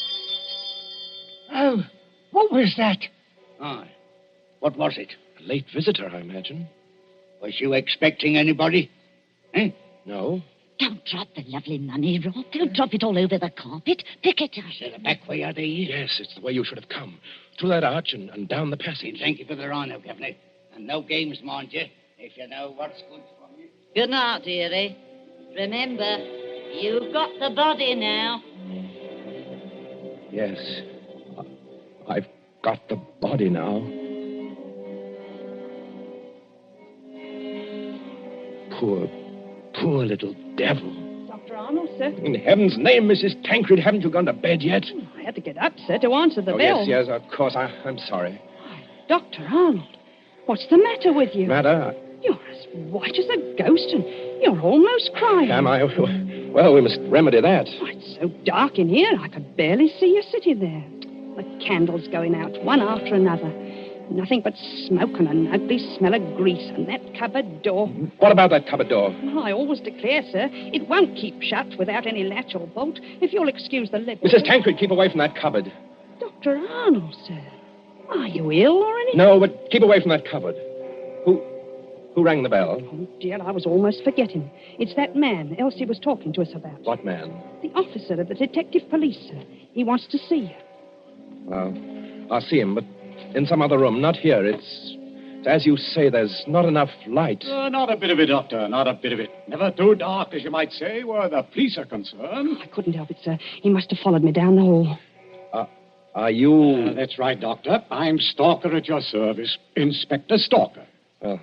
Oh, what was that? Aye. What was it? A late visitor, I imagine. Was you expecting anybody? Eh? No. Don't drop the lovely money, Rob. Don't drop it all over the carpet. Pick it up. The back way are these? Yes, it's the way you should have come. Through that arch and down the passage. Thank you for the rhino, Governor. And no games, mind you, if you know what's good for you. Good night, dearie. Remember, you've got the body now. Yes. I've got the body now. Poor little devil. Dr. Arnold, sir. In heaven's name, Mrs. Tancred, haven't you gone to bed yet? I had to get up, sir, to answer the bell. Yes, of course. I'm sorry. Dr. Arnold, what's the matter with you? Matter? You're as white as a ghost, and you're almost crying. Am I? Well, we must remedy that. Oh, it's so dark in here, I could barely see you sitting there. The candles going out, one after another. Nothing but smoke and an ugly smell of grease, and that cupboard door. What about that cupboard door? Well, I always declare, sir, it won't keep shut without any latch or bolt, if you'll excuse the level. Mrs. Tancred, keep away from that cupboard. Dr. Arnold, sir. Are you ill or anything? No, but keep away from that cupboard. Who rang the bell? Oh, dear, I was almost forgetting. It's that man Elsie was talking to us about. What man? The officer of the detective police, sir. He wants to see you. Well, I'll see him, but in some other room, not here. It's as you say, there's not enough light. Not a bit of it, Doctor, not a bit of it. Never too dark, as you might say, where the police are concerned. I couldn't help it, sir. He must have followed me down the hall. Are you... That's right, Doctor. I'm Stalker at your service. Inspector Stalker. Well,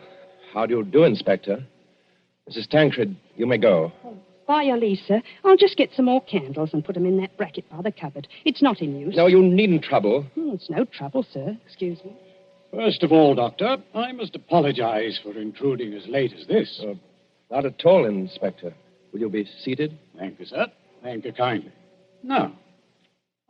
how do you do, Inspector? Mrs. Tancred, you may go. By your leave, sir. I'll just get some more candles and put them in that bracket by the cupboard. It's not in use. No, you needn't trouble. It's no trouble, sir. Excuse me. First of all, Doctor, I must apologize for intruding as late as this. Not at all, Inspector. Will you be seated? Thank you, sir. Thank you kindly. Now,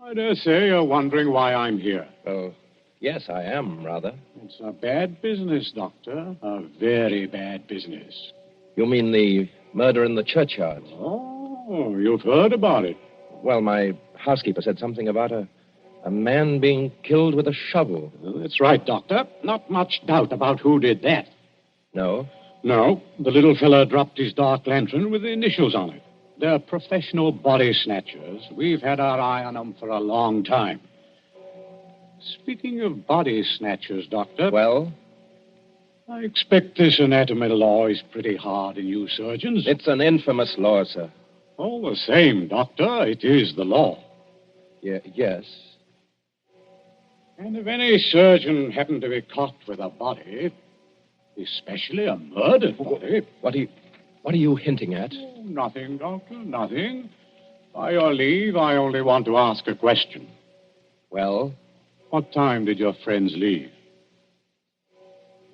I dare say you're wondering why I'm here. Well, yes, I am, rather. It's a bad business, Doctor. A very bad business. You mean the murder in the churchyard? Oh, you've heard about it. Well, my housekeeper said something about a man being killed with a shovel. That's right, Doctor. Not much doubt about who did that. No? No. The little fella dropped his dark lantern with the initials on it. They're professional body snatchers. We've had our eye on them for a long time. Speaking of body snatchers, Doctor... Well? I expect this anatomy law is pretty hard on you surgeons. It's an infamous law, sir. All the same, Doctor, it is the law. Yes. And if any surgeon happened to be caught with a body, especially a murdered body... What are you hinting at? Oh, nothing, Doctor, nothing. By your leave, I only want to ask a question. Well? What time did your friends leave?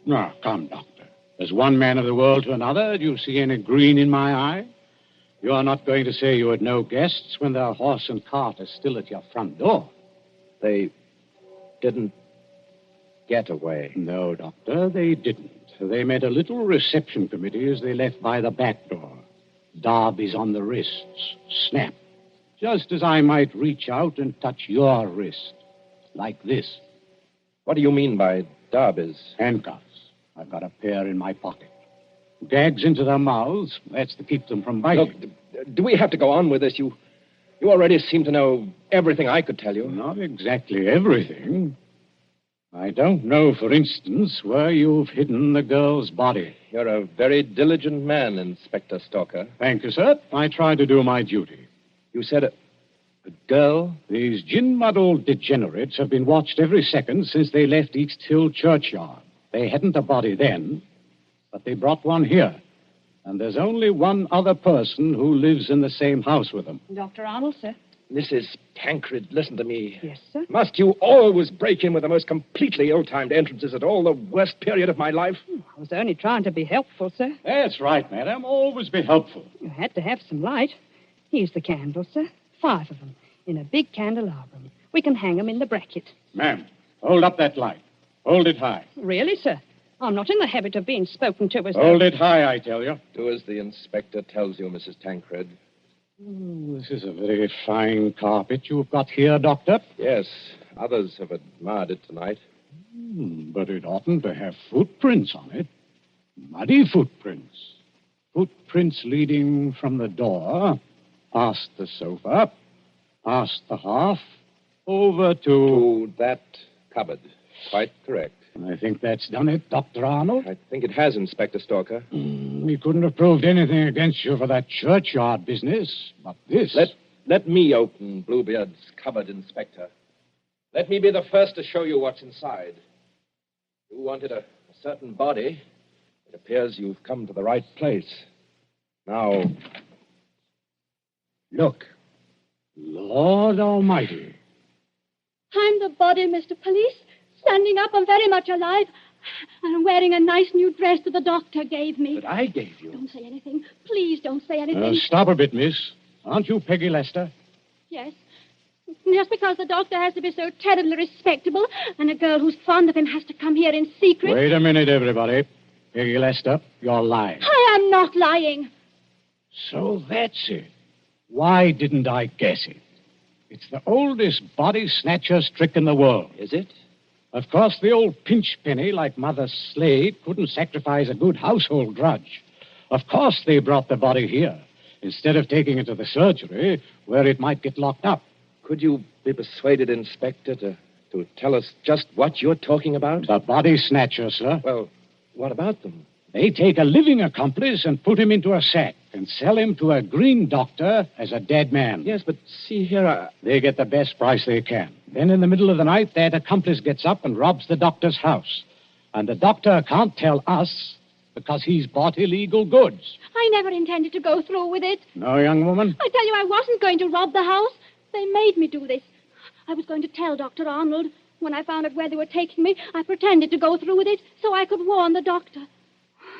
Now, come, Doctor. As one man of the world to another, do you see any green in my eye? You are not going to say you had no guests when their horse and cart are still at your front door. They didn't get away. No, Doctor, they didn't. They made a little reception committee as they left by the back door. Darbies on the wrists. Snap. Just as I might reach out and touch your wrist. Like this. What do you mean by darbies? Handcuffs. I've got a pair in my pocket. Gags into their mouths. That's to keep them from biting. Look, do we have to go on with this? You already seem to know everything I could tell you. Not exactly everything. I don't know, for instance, where you've hidden the girl's body. You're a very diligent man, Inspector Stalker. Thank you, sir. I try to do my duty. You said a girl? These gin-muddled degenerates have been watched every second since they left East Hill Churchyard. They hadn't a body then, but they brought one here. And there's only one other person who lives in the same house with them. Dr. Arnold, sir. Mrs. Tancred, listen to me. Yes, sir? Must you always break in with the most completely ill-timed entrances at all the worst period of my life? I was only trying to be helpful, sir. That's right, madam. Always be helpful. You had to have some light. Here's the candles, sir. 5 of them, in a big candelabrum. We can hang them in the bracket. Ma'am, hold up that light. Hold it high. Really, sir? I'm not in the habit of being spoken to as Hold it high, I tell you. Do as the inspector tells you, Mrs. Tancred. This is a very fine carpet you've got here, Doctor. Yes, others have admired it tonight. But it oughtn't to have footprints on it. Muddy footprints. Footprints leading from the door, past the sofa, past the hearth, over to that cupboard. Quite correct. I think that's done it, Dr. Arnold. I think it has, Inspector Stalker. We couldn't have proved anything against you for that churchyard business, but this... Let me open Bluebeard's cupboard, Inspector. Let me be the first to show you what's inside. You wanted a certain body. It appears you've come to the right place. Now, look. Lord Almighty. I'm the body, Mr. Police. Standing up, I'm very much alive. And I'm wearing a nice new dress that the doctor gave me. That I gave you? Don't say anything. Please don't say anything. Stop a bit, miss. Aren't you Peggy Lester? Yes. Just because the doctor has to be so terribly respectable, and a girl who's fond of him has to come here in secret. Wait a minute, everybody. Peggy Lester, you're lying. I am not lying. So that's it. Why didn't I guess it? It's the oldest body snatcher's trick in the world. Is it? Of course, the old pinch penny like Mother Slade couldn't sacrifice a good household drudge. Of course they brought the body here, instead of taking it to the surgery, where it might get locked up. Could you be persuaded, Inspector, to tell us just what you're talking about? The body snatcher, sir. Well, what about them? They take a living accomplice and put him into a sack and sell him to a green doctor as a dead man. Yes, but see here, They get the best price they can. Then in the middle of the night, that accomplice gets up and robs the doctor's house. And the doctor can't tell us because he's bought illegal goods. I never intended to go through with it. No, young woman? I tell you, I wasn't going to rob the house. They made me do this. I was going to tell Dr. Arnold. When I found out where they were taking me, I pretended to go through with it so I could warn the doctor.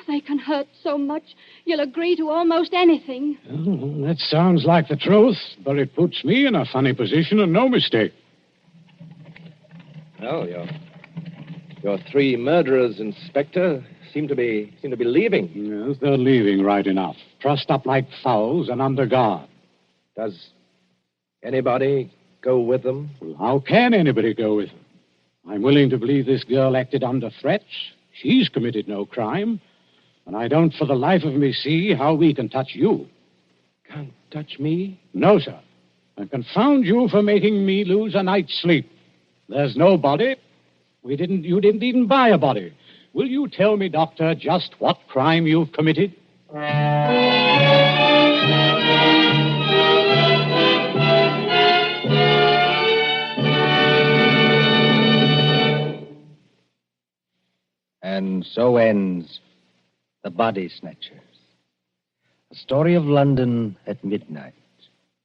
They can hurt so much, you'll agree to almost anything. Oh, that sounds like the truth, but it puts me in a funny position and no mistake. Well, your 3 murderers, Inspector, seem to be leaving. Yes, they're leaving right enough. Trussed up like fowls and under guard. Does anybody go with them? Well, how can anybody go with them? I'm willing to believe this girl acted under threats. She's committed no crime. And I don't for the life of me see how we can touch you. Can't touch me? No, sir. And confound you for making me lose a night's sleep. There's no body. You didn't even buy a body. Will you tell me, Doctor, just what crime you've committed? And so ends The Body Snatchers. A story of London at midnight,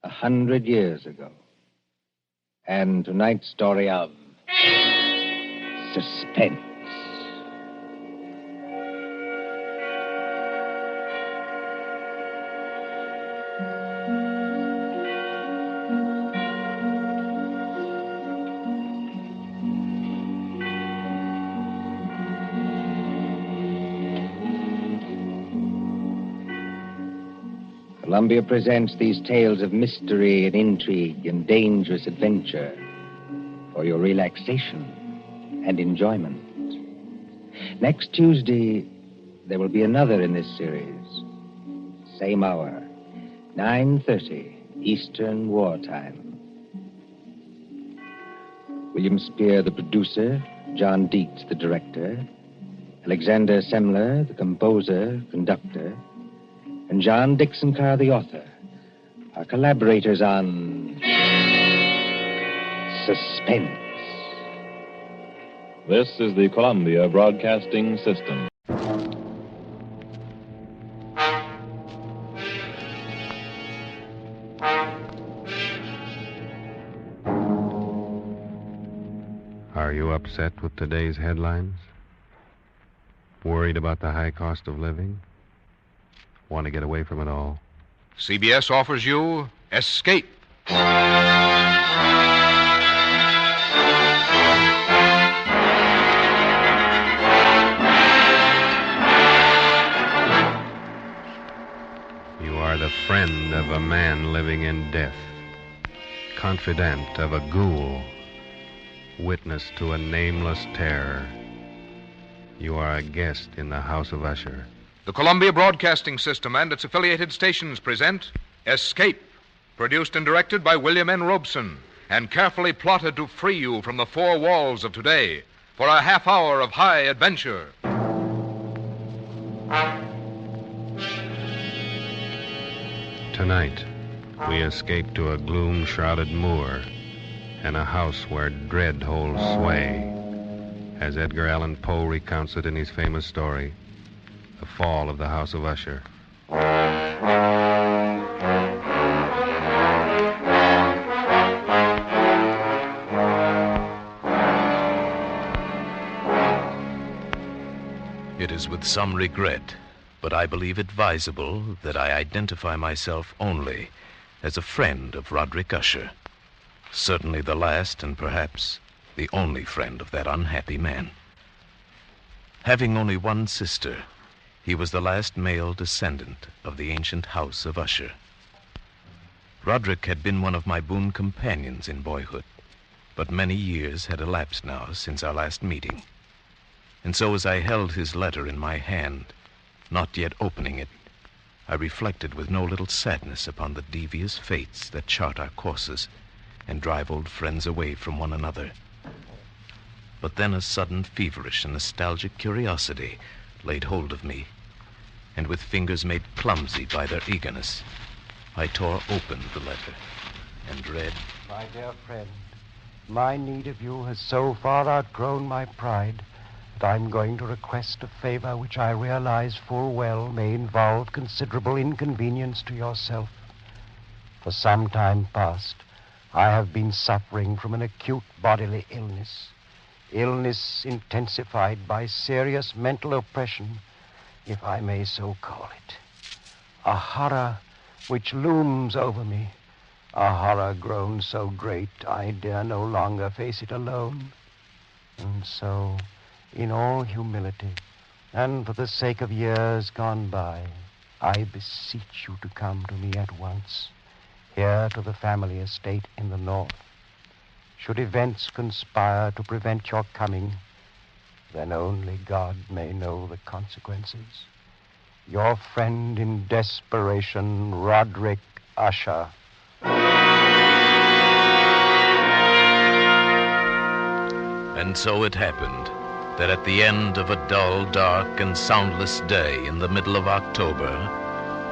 100 years ago. And tonight's story of suspense. Columbia presents these tales of mystery and intrigue and dangerous adventure for your relaxation and enjoyment. Next Tuesday, there will be another in this series. Same hour, 9:30 Eastern Wartime. William Spear, the producer, John Dietz, the director, Alexander Semler, the composer, conductor, and John Dixon Carr, the author, are collaborators on Suspense. This is the Columbia Broadcasting System. upset with today's headlines? Worried about the high cost of living? Want to get away from it all? CBS offers you Escape. You are the friend of a man living in death, confidant of a ghoul, witness to a nameless terror. You are a guest in the House of Usher. The Columbia Broadcasting System and its affiliated stations present Escape, produced and directed by William N. Robeson, and carefully plotted to free you from the four walls of today for a half hour of high adventure. Tonight, we escape to a gloom-shrouded moor and a house where dread holds sway, as Edgar Allan Poe recounts it in his famous story, The Fall of the House of Usher. It is with some regret, but I believe advisable that I identify myself only as a friend of Roderick Usher. Certainly the last and perhaps the only friend of that unhappy man. Having only one sister, he was the last male descendant of the ancient house of Usher. Roderick had been one of my boon companions in boyhood, but many years had elapsed now since our last meeting. And so as I held his letter in my hand, not yet opening it, I reflected with no little sadness upon the devious fates that chart our courses and drive old friends away from one another. But then a sudden feverish and nostalgic curiosity laid hold of me, and with fingers made clumsy by their eagerness, I tore open the letter and read, My dear friend, my need of you has so far outgrown my pride that I'm going to request a favor which I realize full well may involve considerable inconvenience to yourself. For some time past, I have been suffering from an acute bodily illness intensified by serious mental oppression, if I may so call it. A horror which looms over me, a horror grown so great I dare no longer face it alone. And so, in all humility, and for the sake of years gone by, I beseech you to come to me at once, here to the family estate in the north. Should events conspire to prevent your coming, then only God may know the consequences. Your friend in desperation, Roderick Usher. And so it happened that at the end of a dull, dark, and soundless day in the middle of October,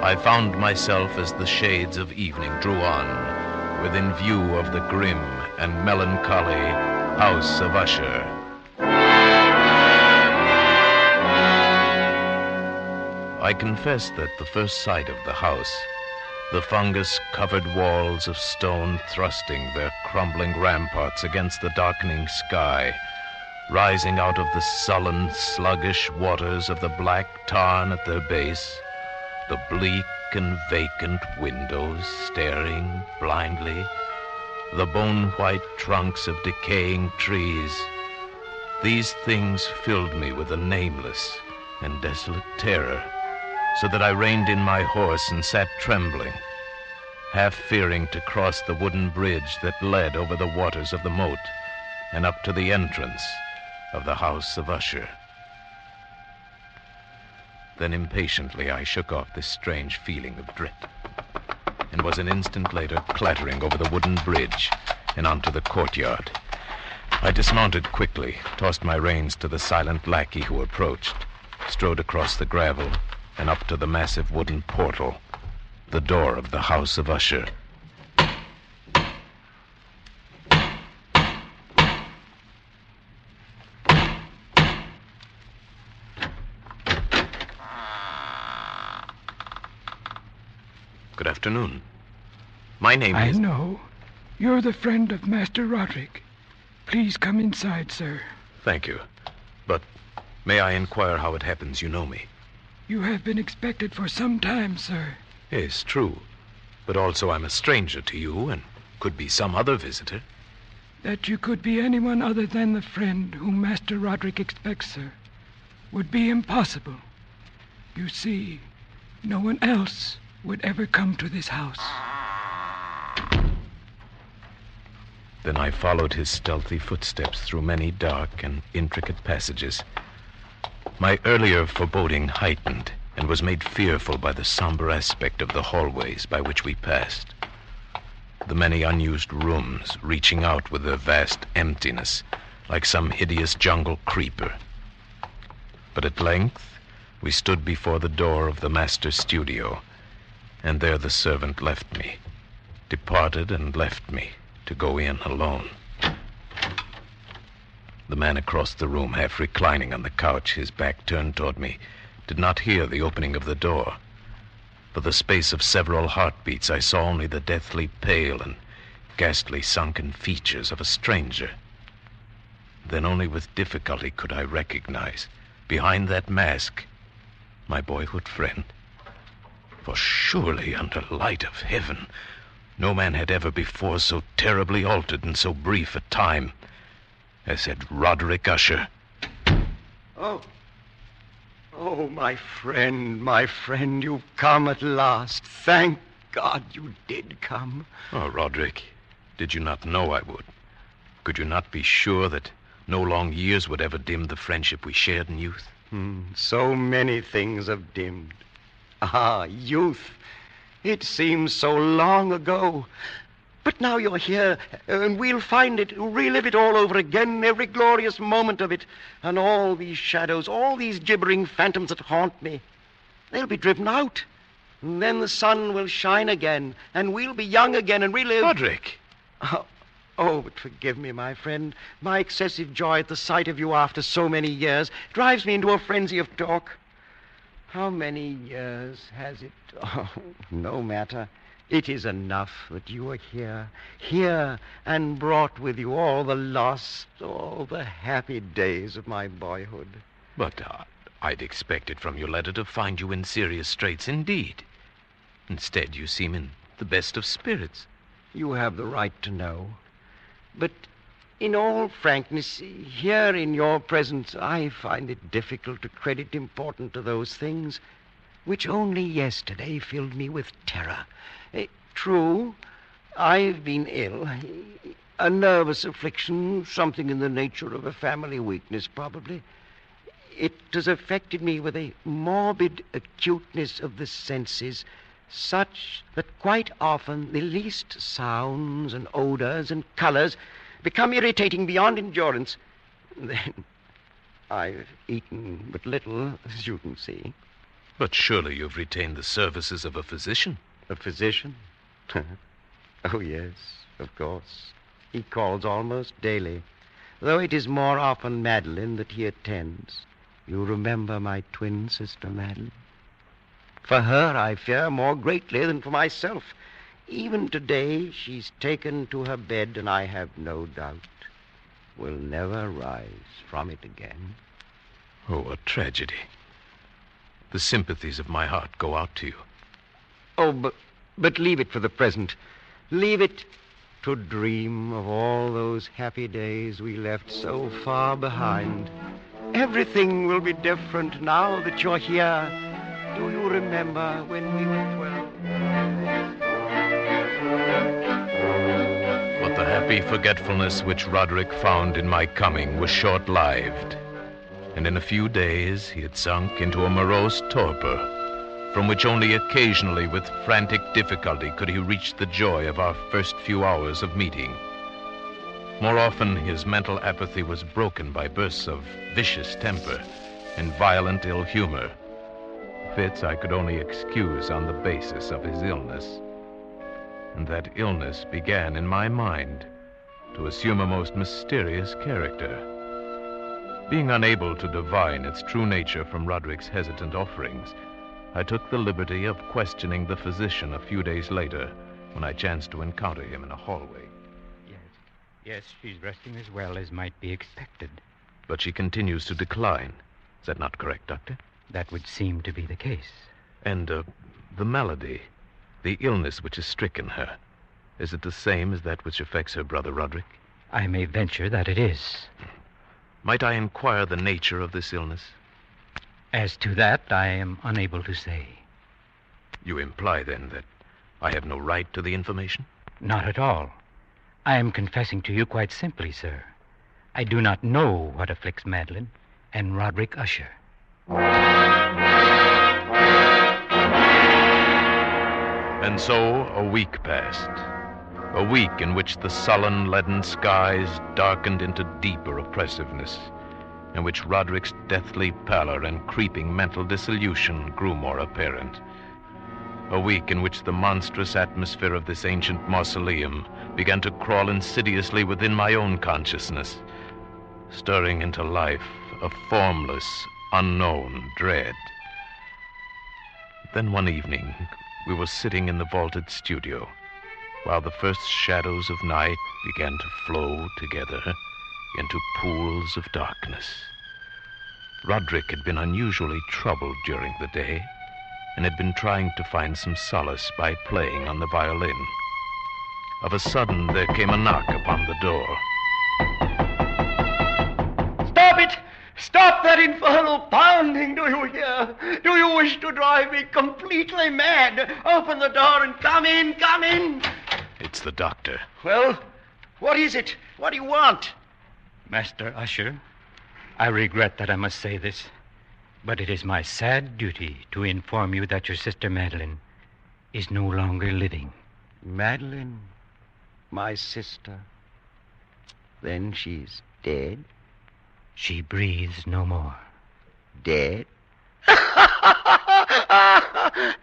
I found myself as the shades of evening drew on, within view of the grim and melancholy House of Usher. I confess that the first sight of the house, the fungus-covered walls of stone thrusting their crumbling ramparts against the darkening sky, rising out of the sullen, sluggish waters of the black tarn at their base, the bleak and vacant windows staring blindly, the bone-white trunks of decaying trees, these things filled me with a nameless and desolate terror, so that I reined in my horse and sat trembling, half fearing to cross the wooden bridge that led over the waters of the moat and up to the entrance of the House of Usher. Then impatiently I shook off this strange feeling of dread, and was an instant later clattering over the wooden bridge and onto the courtyard. I dismounted quickly, tossed my reins to the silent lackey who approached, strode across the gravel and up to the massive wooden portal, the door of the House of Usher. Good afternoon. My name is... I know. You're the friend of Master Roderick. Please come inside, sir. Thank you. But may I inquire how it happens you know me? You have been expected for some time, sir. Yes, true. But also I'm a stranger to you and could be some other visitor. That you could be anyone other than the friend whom Master Roderick expects, sir, would be impossible. You see, no one else would ever come to this house. Then I followed his stealthy footsteps through many dark and intricate passages. My earlier foreboding heightened and was made fearful by the somber aspect of the hallways by which we passed. The many unused rooms reaching out with their vast emptiness like some hideous jungle creeper. But at length we stood before the door of the master's studio, and there the servant left me, departed and left me to go in alone. The man across the room, half reclining on the couch, his back turned toward me, did not hear the opening of the door. For the space of several heartbeats, I saw only the deathly pale and ghastly sunken features of a stranger. Then only with difficulty could I recognize, behind that mask, my boyhood friend. For surely, under light of heaven, no man had ever before so terribly altered in so brief a time as had Roderick Usher. Oh, my friend, you've come at last. Thank God you did come. Oh, Roderick, did you not know I would? Could you not be sure that no long years would ever dim the friendship we shared in youth? So many things have dimmed. Ah, youth. It seems so long ago. But now you're here, and we'll find it, relive it all over again, every glorious moment of it. And all these shadows, all these gibbering phantoms that haunt me, they'll be driven out. And then the sun will shine again, and we'll be young again and relive... Roderick! Oh, but forgive me, my friend. My excessive joy at the sight of you after so many years drives me into a frenzy of talk. How many years has it? Oh, no matter. It is enough that you are here, and brought with you all the lost, all the happy days of my boyhood. But I'd expected from your letter to find you in serious straits indeed. Instead, you seem in the best of spirits. You have the right to know. But in all frankness, here in your presence, I find it difficult to credit importance to those things which only yesterday filled me with terror. True, I've been ill. A nervous affliction, something in the nature of a family weakness, probably. It has affected me with a morbid acuteness of the senses, such that quite often the least sounds and odors and colors become irritating beyond endurance. Then I've eaten but little, as you can see. But surely you've retained the services of a physician. A physician? Oh, yes, of course. He calls almost daily, though it is more often Madeline that he attends. You remember my twin sister, Madeline? For her I fear more greatly than for myself. Even today she's taken to her bed, and I have no doubt will never rise from it again. Oh, a tragedy. The sympathies of my heart go out to you. Oh, but leave it for the present. Leave it to dream of all those happy days we left so far behind. Everything will be different now that you're here. Do you remember when we were 12? But the happy forgetfulness which Roderick found in my coming was short-lived, and in a few days he had sunk into a morose torpor, from which only occasionally with frantic difficulty could he reach the joy of our first few hours of meeting. More often his mental apathy was broken by bursts of vicious temper and violent ill humor, fits I could only excuse on the basis of his illness. And that illness began in my mind to assume a most mysterious character. Being unable to divine its true nature from Roderick's hesitant offerings, I took the liberty of questioning the physician a few days later when I chanced to encounter him in a hallway. Yes, she's resting as well as might be expected. But she continues to decline. Is that not correct, Doctor? That would seem to be the case. And the malady, the illness which has stricken her, is it the same as that which affects her brother Roderick? I may venture that it is. Might I inquire the nature of this illness? As to that, I am unable to say. You imply, then, that I have no right to the information? Not at all. I am confessing to you quite simply, sir. I do not know what afflicts Madeline and Roderick Usher. And so a week passed. A week in which the sullen, leaden skies darkened into deeper oppressiveness, in which Roderick's deathly pallor and creeping mental dissolution grew more apparent. A week in which the monstrous atmosphere of this ancient mausoleum began to crawl insidiously within my own consciousness, stirring into life a formless, unknown dread. Then one evening, we were sitting in the vaulted studio, while the first shadows of night began to flow together into pools of darkness. Roderick had been unusually troubled during the day, and had been trying to find some solace by playing on the violin. Of a sudden, there came a knock upon the door. Stop it! Stop that infernal pounding, do you hear? Do you wish to drive me completely mad? Open the door and come in, come in! It's the doctor. Well, what is it? What do you want? Master Usher, I regret that I must say this, but it is my sad duty to inform you that your sister Madeline is no longer living. Madeline, my sister. Then she's dead? She breathes no more. Dead?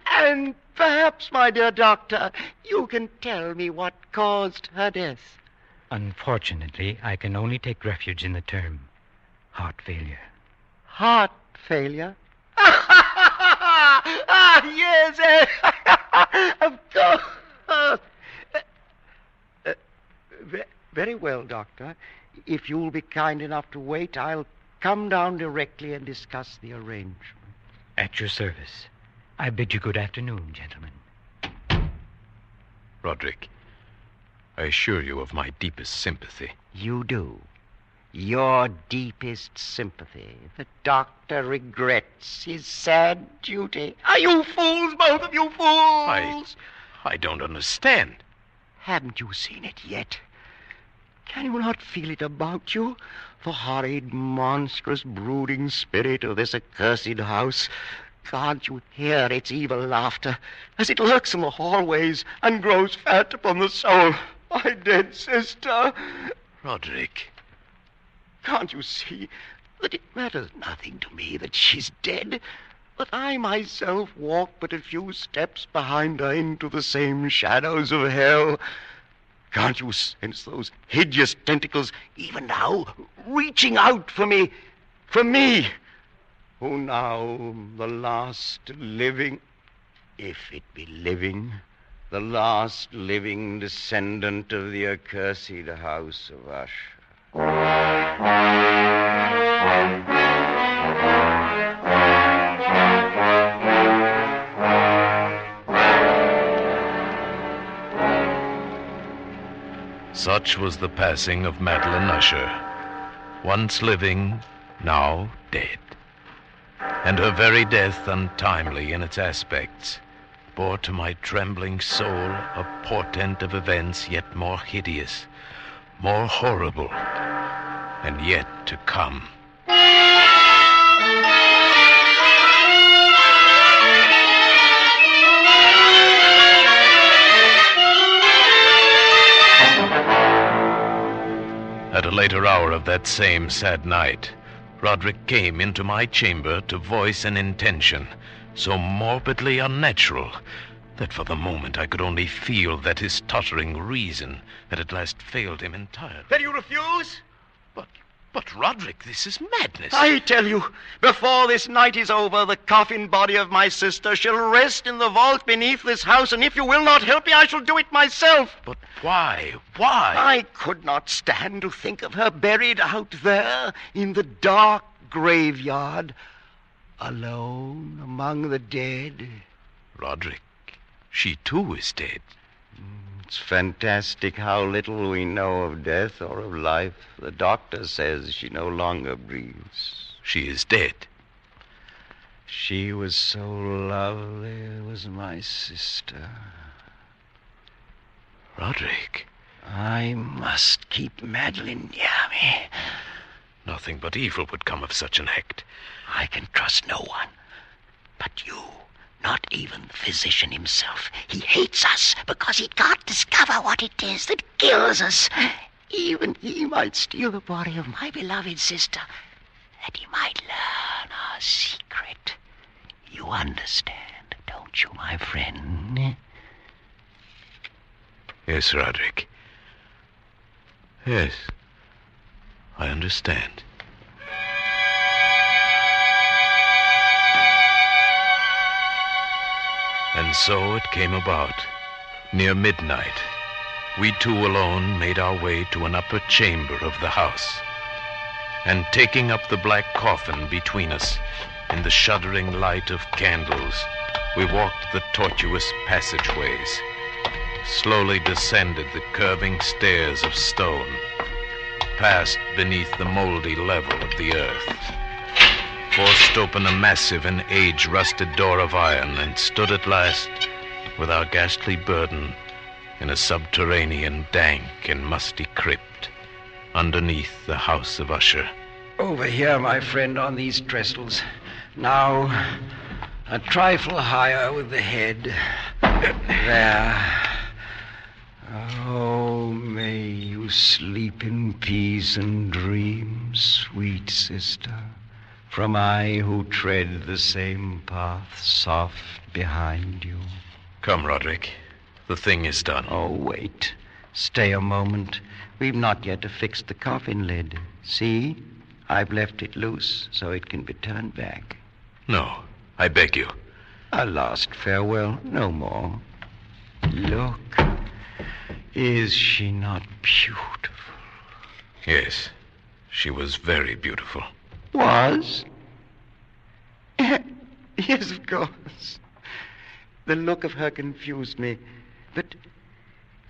And perhaps, my dear doctor, you can tell me what caused her death. Unfortunately, I can only take refuge in the term heart failure. Heart failure? Yes, of course. Very well, doctor. If you'll be kind enough to wait, I'll come down directly and discuss the arrangement. At your service. I bid you good afternoon, gentlemen. Roderick, I assure you of my deepest sympathy. You do. Your deepest sympathy. The doctor regrets his sad duty. Are you fools, both of you fools? I don't understand. Haven't you seen it yet? Can you not feel it about you? The horrid, monstrous, brooding spirit of this accursed house. Can't you hear its evil laughter as it lurks in the hallways and grows fat upon the soul? My dead sister. Roderick. Can't you see that it matters nothing to me that she's dead? That I myself walk but a few steps behind her into the same shadows of hell? Can't you sense those hideous tentacles, even now, reaching out for me? For me, who now the last living, if it be living, the last living descendant of the accursed house of Usher. Such was the passing of Madeline Usher, once living, now dead. And her very death, untimely in its aspects, bore to my trembling soul a portent of events yet more hideous, more horrible, and yet to come. At a later hour of that same sad night, Roderick came into my chamber to voice an intention so morbidly unnatural that for the moment I could only feel that his tottering reason had at last failed him entirely. Then you refuse? But But, Roderick, this is madness. I tell you, before this night is over, the coffin body of my sister shall rest in the vault beneath this house, and if you will not help me, I shall do it myself. But why? Why? I could not stand to think of her buried out there in the dark graveyard, alone among the dead. Roderick, she too is dead. It's fantastic how little we know of death or of life. The doctor says she no longer breathes. She is dead. She was so lovely, was my sister. Roderick. I must keep Madeline near me. Nothing but evil would come of such an act. I can trust no one but you. Not even the physician himself. He hates us because he can't discover what it is that kills us. Even he might steal the body of my beloved sister, that he might learn our secret. You understand, don't you, my friend? Yes, Roderick. Yes, I understand. And so it came about. Near midnight, we two alone made our way to an upper chamber of the house. And taking up the black coffin between us, in the shuddering light of candles, we walked the tortuous passageways, slowly descended the curving stairs of stone, passed beneath the moldy level of the earth, forced open a massive and age-rusted door of iron, and stood at last, with our ghastly burden, in a subterranean, dank and musty crypt, underneath the House of Usher. Over here, my friend, on these trestles. Now, a trifle higher with the head. There. Oh, may you sleep in peace and dream, sweet sister. From I who tread the same path soft behind you. Come, Roderick. The thing is done. Oh, wait. Stay a moment. We've not yet affixed the coffin lid. See? I've left it loose so it can be turned back. No, I beg you. A last farewell, no more. Look. Is she not beautiful? Yes, she was very beautiful. Was? Yes, of course. The look of her confused me. But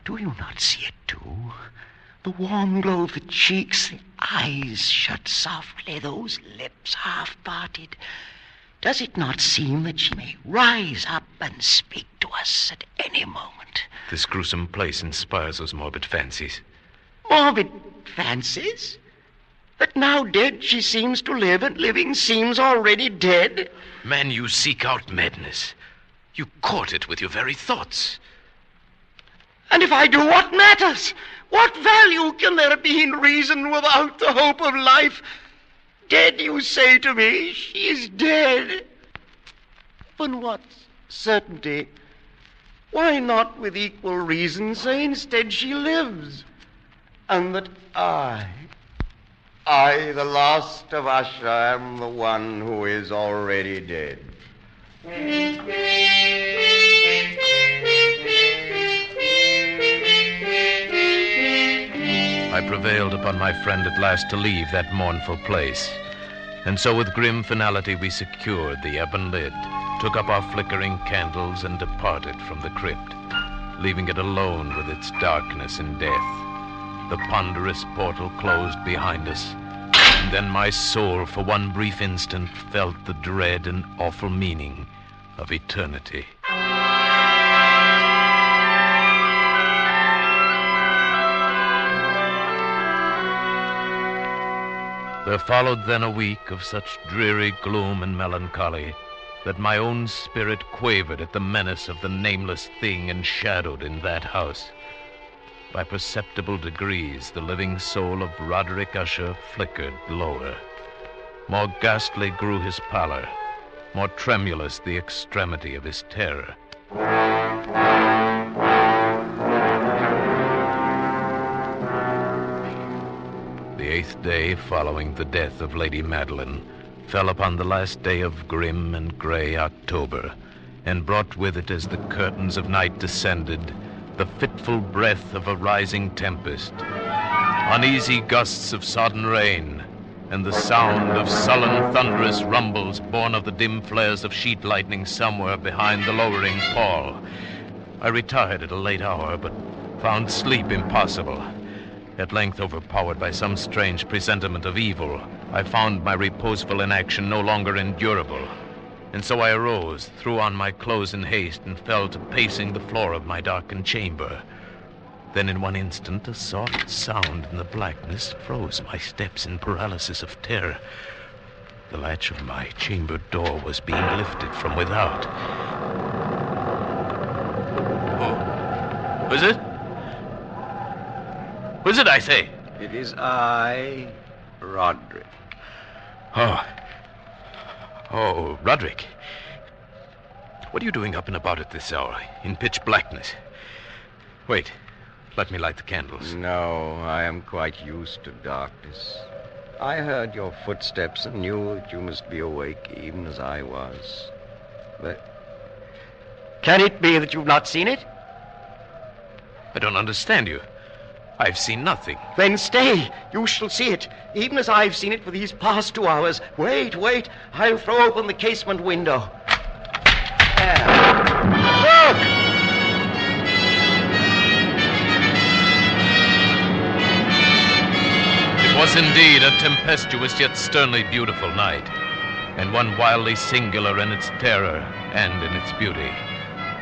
do you not see it, too? The warm glow of the cheeks, the eyes shut softly, those lips half parted. Does it not seem that she may rise up and speak to us at any moment? This gruesome place inspires those morbid fancies. Morbid fancies? That now dead she seems to live, and living seems already dead? Man, you seek out madness. You court it with your very thoughts. And if I do, what matters? What value can there be in reason without the hope of life? Dead, you say to me, she is dead. Upon what certainty? Why not with equal reason say instead she lives? And that I, the last of Usher, am the one who is already dead. I prevailed upon my friend at last to leave that mournful place. And so with grim finality we secured the ebon lid, took up our flickering candles, and departed from the crypt, leaving it alone with its darkness and death. The ponderous portal closed behind us, and then my soul for one brief instant felt the dread and awful meaning of eternity. There followed then a week of such dreary gloom and melancholy that my own spirit quavered at the menace of the nameless thing enshadowed in that house. By perceptible degrees, the living soul of Roderick Usher flickered lower. More ghastly grew his pallor, more tremulous the extremity of his terror. The 8th day following the death of Lady Madeline fell upon the last day of grim and gray October, and brought with it, as the curtains of night descended, the fitful breath of a rising tempest, uneasy gusts of sodden rain, and the sound of sullen, thunderous rumbles born of the dim flares of sheet lightning somewhere behind the lowering pall. I retired at a late hour, but found sleep impossible. At length, overpowered by some strange presentiment of evil, I found my reposeful inaction no longer endurable. And so I arose, threw on my clothes in haste, and fell to pacing the floor of my darkened chamber. Then in one instant, a soft sound in the blackness froze my steps in paralysis of terror. The latch of my chamber door was being lifted from without. Who is it? Who is it, I say? It is I, Roderick. Oh, Roderick. What are you doing up and about at this hour, in pitch blackness? Wait, let me light the candles. No, I am quite used to darkness. I heard your footsteps and knew that you must be awake, even as I was. But can it be that you've not seen it? I don't understand you. I've seen nothing. Then stay. You shall see it, even as I've seen it for these past 2 hours. Wait. I'll throw open the casement window. There. Look! It was indeed a tempestuous yet sternly beautiful night, and one wildly singular in its terror and in its beauty.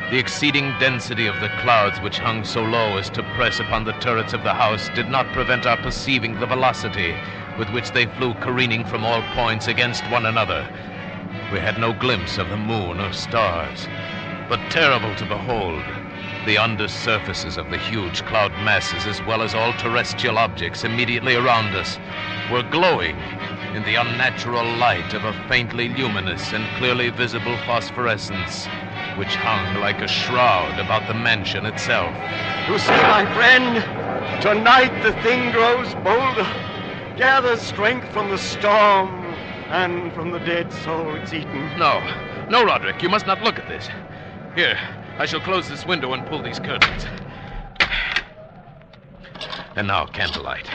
The exceeding density of the clouds which hung so low as to press upon the turrets of the house did not prevent our perceiving the velocity with which they flew careening from all points against one another. We had no glimpse of the moon or stars, but terrible to behold, the under surfaces of the huge cloud masses, as well as all terrestrial objects immediately around us, were glowing in the unnatural light of a faintly luminous and clearly visible phosphorescence, which hung like a shroud about the mansion itself. You see, my friend, tonight the thing grows bolder, gathers strength from the storm and from the dead soul it's eaten. No, Roderick, you must not look at this. Here, I shall close this window and pull these curtains. And now, candlelight.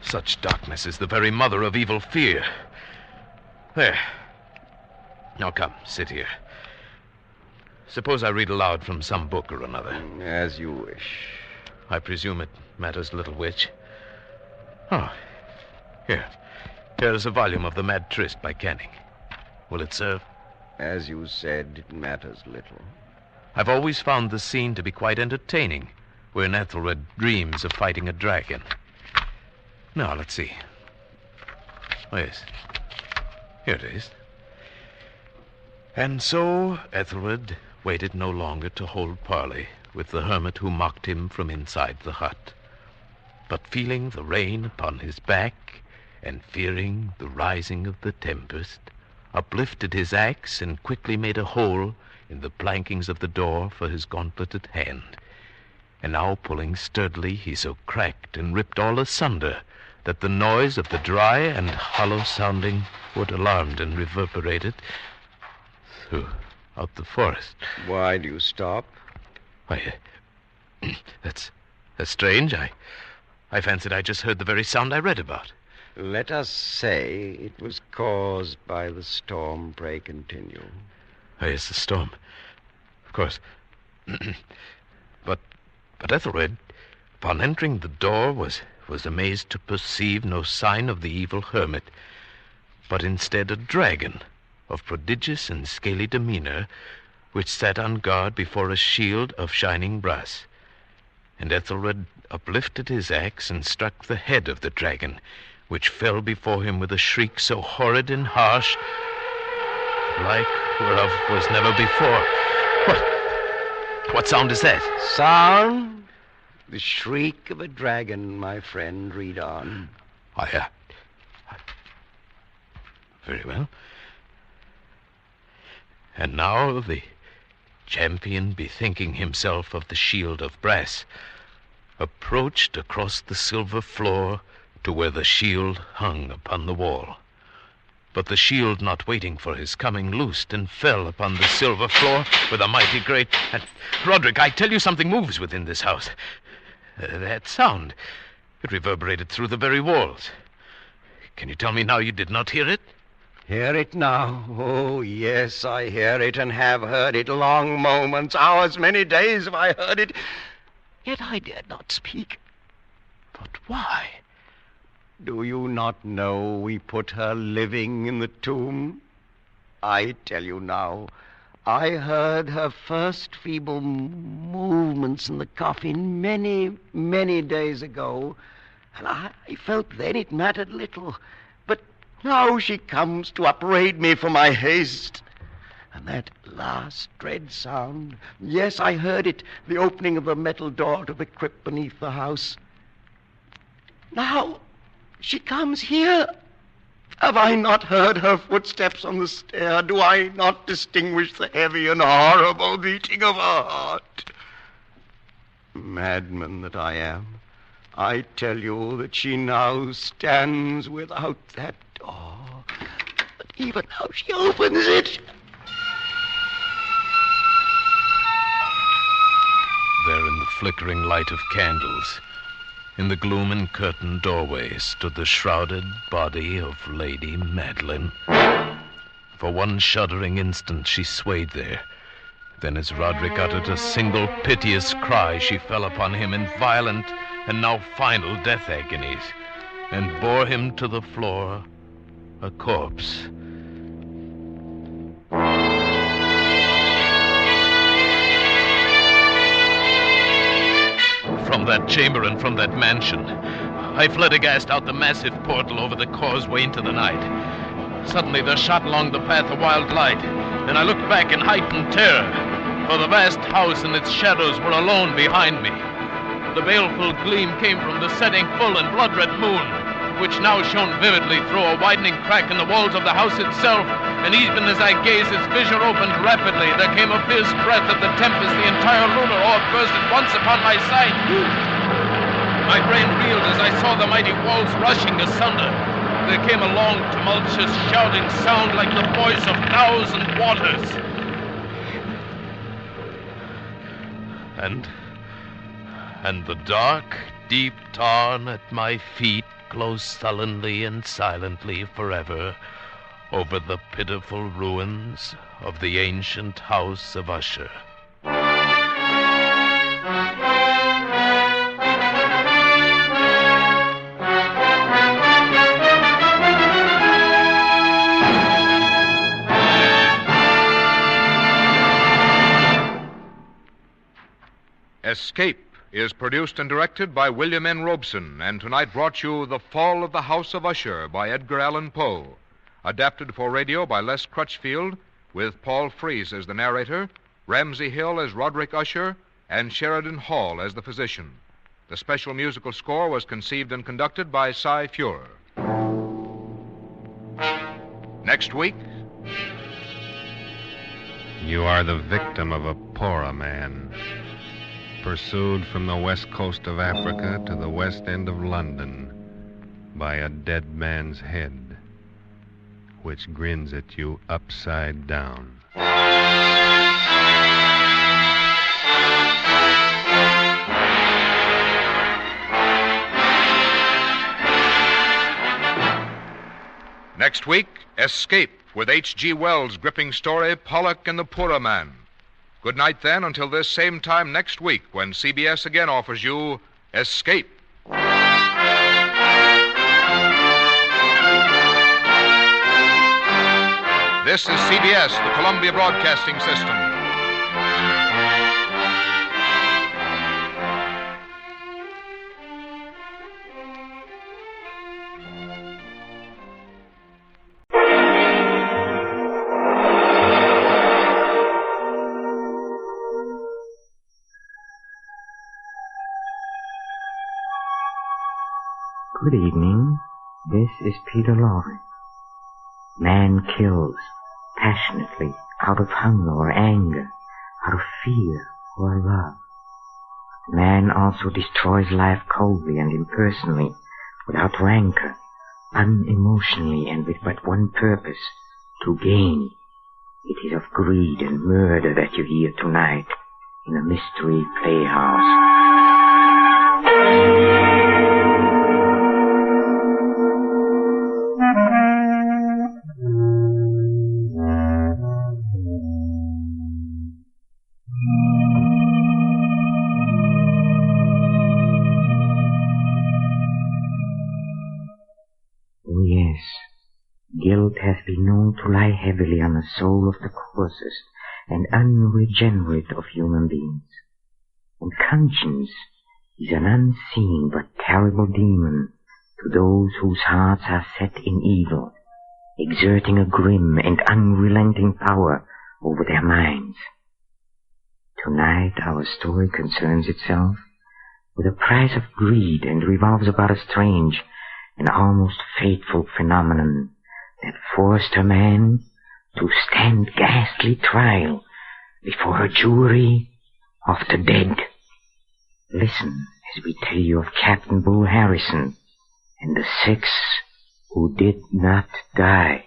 Such darkness is the very mother of evil fear. There. Now come, sit here. Suppose I read aloud from some book or another. As you wish. I presume it matters little which. Oh, here. Here is a volume of The Mad Tryst by Canning. Will it serve? As you said, it matters little. I've always found the scene to be quite entertaining, wherein Ethelred dreams of fighting a dragon. Now, let's see. Oh, yes. Here it is. And so Ethelred waited no longer to hold parley with the hermit who mocked him from inside the hut, but feeling the rain upon his back and fearing the rising of the tempest, uplifted his axe and quickly made a hole in the plankings of the door for his gauntleted hand. And now, pulling sturdily, he so cracked and ripped all asunder that the noise of the dry and hollow-sounding wood alarmed and reverberated throughout the forest. Why do you stop? Why, that's strange. I fancied I just heard the very sound I read about. Let us say it was caused by the storm. Pray continue. Oh, yes, the storm. Of course. But Ethelred, upon entering the door, was amazed to perceive no sign of the evil hermit, but instead a dragon of prodigious and scaly demeanor, which sat on guard before a shield of shining brass. And Ethelred uplifted his axe and struck the head of the dragon, which fell before him with a shriek so horrid and harsh, like whereof was never before. What sound is that? Sound? The shriek of a dragon, my friend. Read on. Very well. And now the champion, bethinking himself of the shield of brass, approached across the silver floor to where the shield hung upon the wall. But the shield, not waiting for his coming, loosed and fell upon the silver floor with a mighty great... And, Roderick, I tell you something moves within this house. That sound, it reverberated through the very walls. Can you tell me now you did not hear it? Hear it now? Oh, yes, I hear it and have heard it. Long moments, hours, many days have I heard it. Yet I dared not speak. But why? Do you not know we put her living in the tomb? I tell you now, I heard her first feeble movements in the coffin many, many days ago, and I felt then it mattered little. But now she comes to upbraid me for my haste. And that last dread sound, yes, I heard it, the opening of the metal door to the crypt beneath the house. Now she comes here. Have I not heard her footsteps on the stair? Do I not distinguish the heavy and horrible beating of her heart? Madman that I am, I tell you that she now stands without that door. But even now she opens it. There in the flickering light of candles, in the gloom and curtained doorway, stood the shrouded body of Lady Madeline. For one shuddering instant she swayed there. Then as Roderick uttered a single piteous cry, she fell upon him in violent and now final death agonies, and bore him to the floor, a corpse. From that chamber and from that mansion, I fled aghast out the massive portal over the causeway into the night. Suddenly there shot along the path a wild light, and I looked back in heightened terror, for the vast house and its shadows were alone behind me. The baleful gleam came from the setting full and blood-red moon, which now shone vividly through a widening crack in the walls of the house itself, and even as I gazed, its vision opened rapidly. There came a fierce breath of the tempest. The entire lunar orb burst at once upon my sight. My brain reeled as I saw the mighty walls rushing asunder. There came a long, tumultuous, shouting sound like the voice of 1,000 waters. And the dark, deep tarn at my feet closed sullenly and silently forever over the pitiful ruins of the ancient house of Usher. Escape is produced and directed by William N. Robeson, and tonight brought you The Fall of the House of Usher by Edgar Allan Poe. Adapted for radio by Les Crutchfield, with Paul Frees as the narrator, Ramsey Hill as Roderick Usher, and Sheridan Hall as the physician. The special musical score was conceived and conducted by Cy Feuer. Next week... You are the victim of a Pora man, pursued from the west coast of Africa to the west end of London by a dead man's head, which grins at you upside down. Next week, Escape, with H.G. Wells' gripping story, Pollock and the Pura Man. Good night, then, until this same time next week, when CBS again offers you Escape. This is CBS, the Columbia Broadcasting System. Good evening. This is Peter Lorre. Man kills passionately out of hunger or anger, out of fear or love. Man also destroys life coldly and impersonally without rancor, unemotionally and with but one purpose, to gain. It is of greed and murder that you hear tonight in a mystery playhouse. Oh yes, guilt has been known to lie heavily on the soul of the coarsest and unregenerate of human beings. And conscience is an unseen but terrible demon to those whose hearts are set in evil, exerting a grim and unrelenting power over their minds. Tonight our story concerns itself with a price of greed and revolves about a strange and almost fateful phenomenon that forced a man to stand ghastly trial before a jury of the dead. Listen as we tell you of Captain Bull Harrison and the 6 who did not die.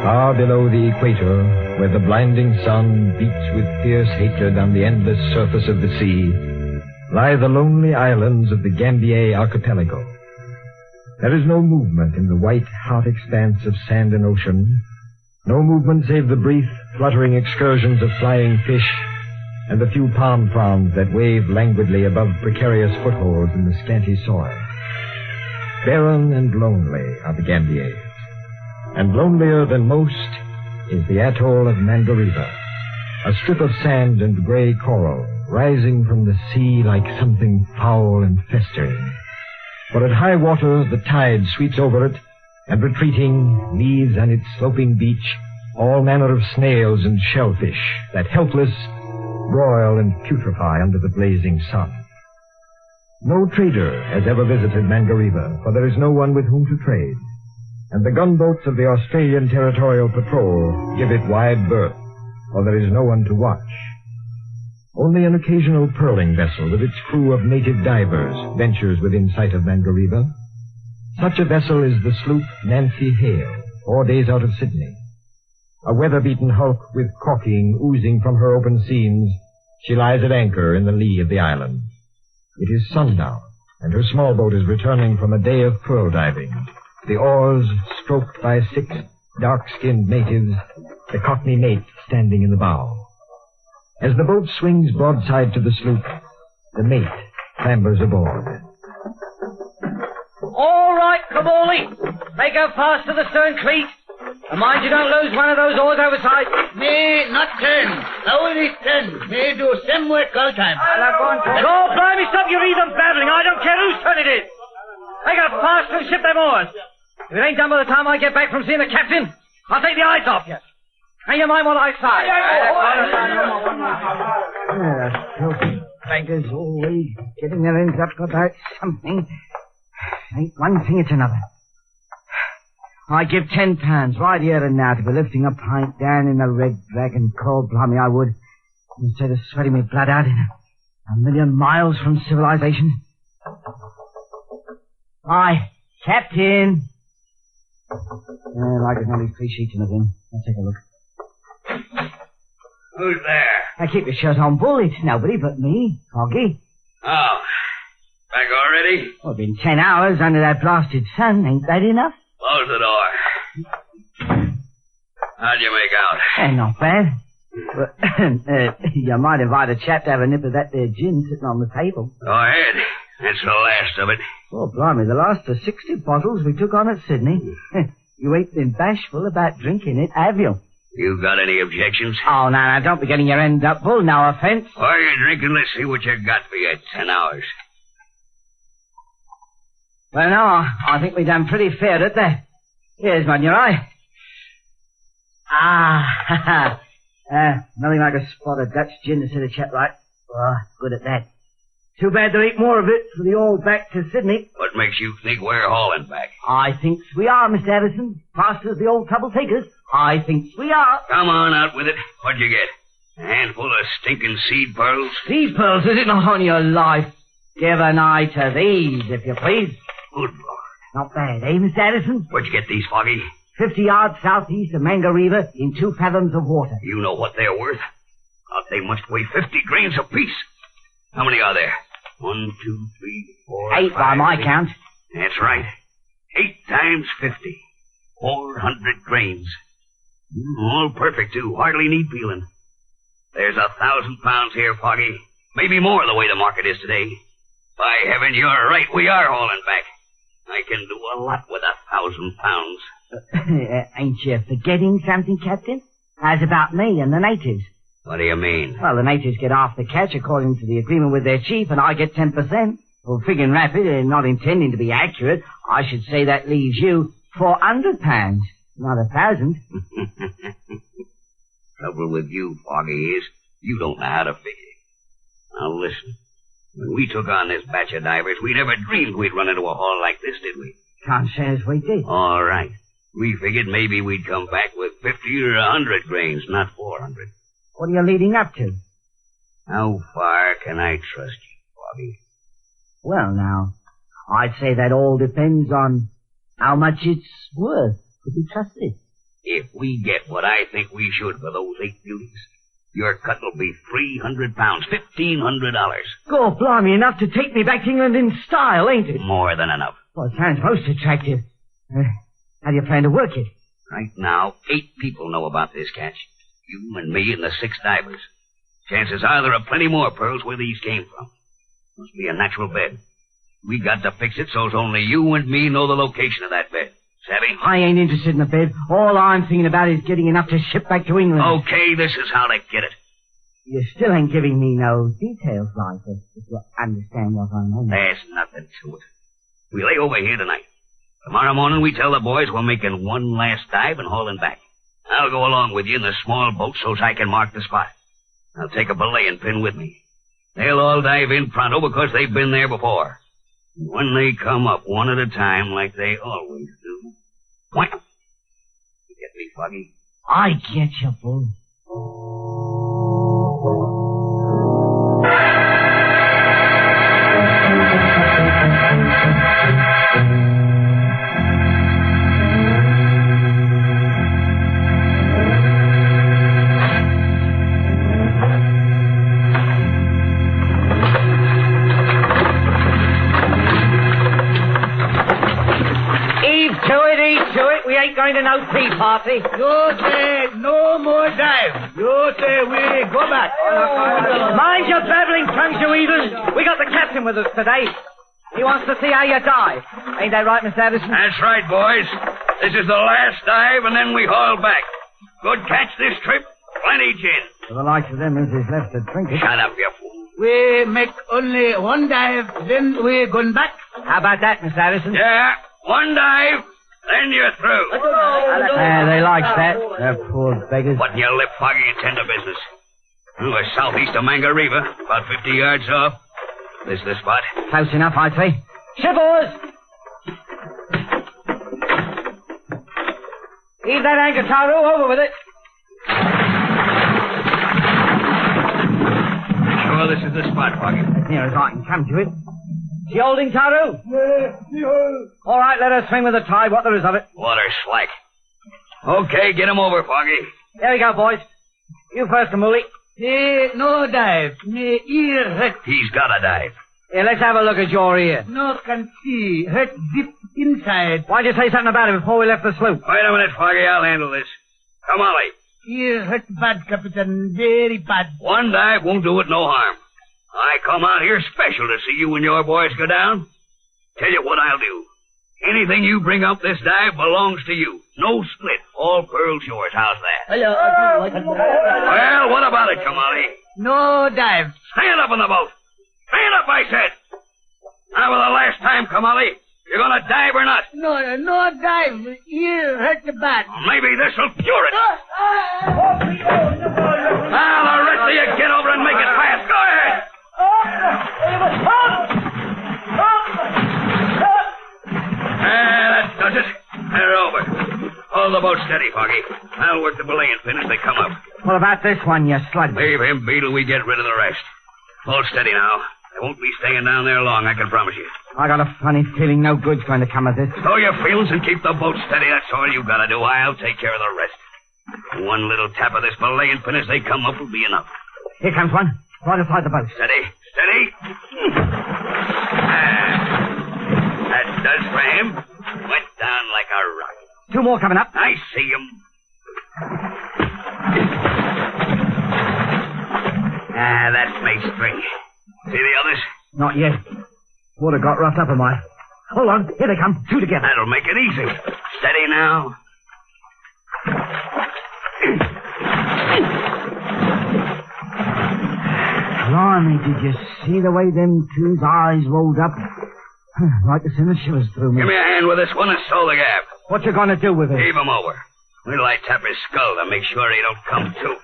Far below the equator, where the blinding sun beats with fierce hatred on the endless surface of the sea, lie the lonely islands of the Gambier archipelago. There is no movement in the white, hot expanse of sand and ocean, no movement save the brief, fluttering excursions of flying fish and the few palm fronds that wave languidly above precarious footholds in the scanty soil. Barren and lonely are the Gambiers, and lonelier than most is the atoll of Mandariva, a strip of sand and gray coral rising from the sea like something foul and festering. For at high water the tide sweeps over it, and retreating leaves on its sloping beach all manner of snails and shellfish that helpless broil and putrefy under the blazing sun. No trader has ever visited Mandariva, for there is no one with whom to trade, and the gunboats of the Australian Territorial Patrol give it wide berth, for there is no one to watch. Only an occasional pearling vessel with its crew of native divers ventures within sight of Mandariva. Such a vessel is the sloop Nancy Hale, 4 days out of Sydney. A weather-beaten hulk with caulking oozing from her open seams, she lies at anchor in the lee of the island. It is sundown, and her small boat is returning from a day of pearl diving, the oars stroked by 6 dark-skinned natives, the Cockney mate standing in the bow. As the boat swings broadside to the sloop, the mate clambers aboard. All right, Kabuli. Make her fast to the stern cleat. And mind you don't lose one of those oars overside. Me, not turn. Lower it 10. Me do same work all time. Go, blimey, stop your even babbling. I don't care whose turn it is. Make her fast and ship them oars. If it ain't done by the time I get back from seeing the captain, I'll take the eyes off you. Hang your mind what I say. Filthy beggars always getting their ends up about something. Ain't one thing, it's another. I'd give £10 right here and now to be lifting a pint down in the Red Dragon cold, blimey I would, instead of sweating me blood out in a million miles from civilization. Aye, Captain. Like there's only 3 sheets in the bin. Let's take a look. Who's there? Now keep your shirt on, Bull. It's nobody but me, Foggy. Oh, back already? Well, it's been 10 hours under that blasted sun. Ain't that enough? Close the door. How'd you make out? Not bad. But, you might invite a chap to have a nip of that there gin sitting on the table. Go ahead. That's the last of it. Oh, blimey, the last of 60 bottles we took on at Sydney. You ain't been bashful about drinking it, have you? You got any objections? Oh, no, don't be getting your end up, Bull. No offense. While you're drinking, let's see what you got for your 10 hours. Well, no, I think we done pretty fair at that. Here's one, your eye. Nothing like a spot of Dutch gin to set a chap right. Oh, good at that. Too bad there ain't more of it for the all back to Sydney. What makes you think we're hauling back? I thinks we are, Mr. Addison. Fast as the old trouble takers. I thinks we are. Come on out with it. What'd you get? A handful of stinking seed pearls? Seed pearls, is it not on your life? Give an eye to these, if you please. Good Lord. Not bad, eh, Mr. Addison? Where'd you get these, Foggy? 50 yards southeast of Manga River in 2 fathoms of water. You know what they're worth. They must weigh 50 grains apiece. How many are there? 1, 2, 3, 4, 8 by my count. That's right. 8 times 50. 400 grains. All perfect, too. Hardly need peeling. There's 1,000 pounds here, Foggy. Maybe more the way the market is today. By heaven, you're right. We are hauling back. I can do a lot with 1,000 pounds. Ain't you forgetting something, Captain? How's about me and the natives? What do you mean? Well, the natives get half the catch according to the agreement with their chief, and I get 10%. Well, figuring rapid and not intending to be accurate, I should say that leaves you 400 pounds, not 1,000. Trouble with you, Foggy, is you don't know how to figure. Now, listen. When we took on this batch of divers, we never dreamed we'd run into a haul like this, did we? Can't say as we did. All right. We figured maybe we'd come back with 50 or 100 grains, not 400. What are you leading up to? How far can I trust you, Foggy? Well, now, I'd say that all depends on how much it's worth to be trusted. If we get what I think we should for those 8 beauties, your cut will be 300 pounds, $1,500. God, blimey, enough to take me back to England in style, ain't it? More than enough. Well, it sounds most attractive. How do you plan to work it? Right now, 8 people know about this catch. You and me and the 6 divers. Chances are there are plenty more pearls where these came from. Must be a natural bed. We got to fix it so's only you and me know the location of that bed. Savvy? I ain't interested in the bed. All I'm thinking about is getting enough to ship back to England. Okay, this is how to get it. You still ain't giving me no details like it, if you understand what I mean. There's nothing to it. We lay over here tonight. Tomorrow morning we tell the boys we're making one last dive and hauling back. I'll go along with you in the small boat so's I can mark the spot. I'll take a belaying pin with me. They'll all dive in pronto because they've been there before. And when they come up one at a time like they always do, wham! You get me, Foggy? I get you, Bull. We ain't going to no tea party. You say no more dive. You say we go back. Mind your babbling tongues, you heathens. We got the captain with us today. He wants to see how you dive. Ain't that right, Mr. Addison? That's right, boys. This is the last dive, and then we haul back. Good catch this trip. Plenty gin. For the likes of them, as is left to drink it. Shut up, you fool. We make only one dive, then we going back. How about that, Mr. Addison? Yeah, one dive, then you're through. They like that. Poor beggars. Button your lip, Foggy, and tend to business. We're southeast of Manga River, about 50 yards off. This is the spot. Close enough, I'd say. Shippers! Heave that anchor, Taru. Over with it. Sure this is the spot, Foggy? As near as I can come to it. She holding, Taru? All right, let her swing with the tide, what there is of it. Water slack. Okay, get him over, Foggy. There we go, boys. You first, Kamuli. No dive. Me ear hurt. He's got a dive. Here, let's have a look at your ear. No can see. Hurt deep inside. Why'd you say something about it before we left the sloop? Wait a minute, Foggy. I'll handle this. Come, Ollie. Ear hurt bad, Captain. Very bad. One dive won't do it no harm. I come out here special to see you and your boys go down. Tell you what I'll do. Anything you bring up this dive belongs to you. No split. All pearls yours. How's that? Well, what about it, Kamali? No dive. Stand up in the boat. Stand up, I said. Now, for the last time, Kamali, you're going to dive or not? No dive. Ear hurt bad. Maybe this'll cure it. Now, the rest of you get over and make it fast. Go ahead. boat steady, Foggy. I'll work the belaying pin as they come up. What about this one, you slug? Leave him be till we get rid of the rest. Hold steady now. I won't be staying down there long, I can promise you. I got a funny feeling no good's going to come of this. Stow your feels and keep the boat steady. That's all you gotta do. I'll take care of the rest. One little tap of this belaying pin as they come up will be enough. Here comes one. Right aside the boat. Steady. Steady. That does for him. Went down like a rock. 2 more coming up. I see him. That's Mace 3. See the others? Not yet. Water got roughed up a mile. Hold on. Here they come. 2 together. That'll make it easy. Steady now. Blimey, did you see the way them 2's eyes rolled up? Like to send the shivers through me. Give me a hand with this one and stow the gap. What you gonna do with it? Heave him over. Wait till I tap his skull to make sure he don't come to.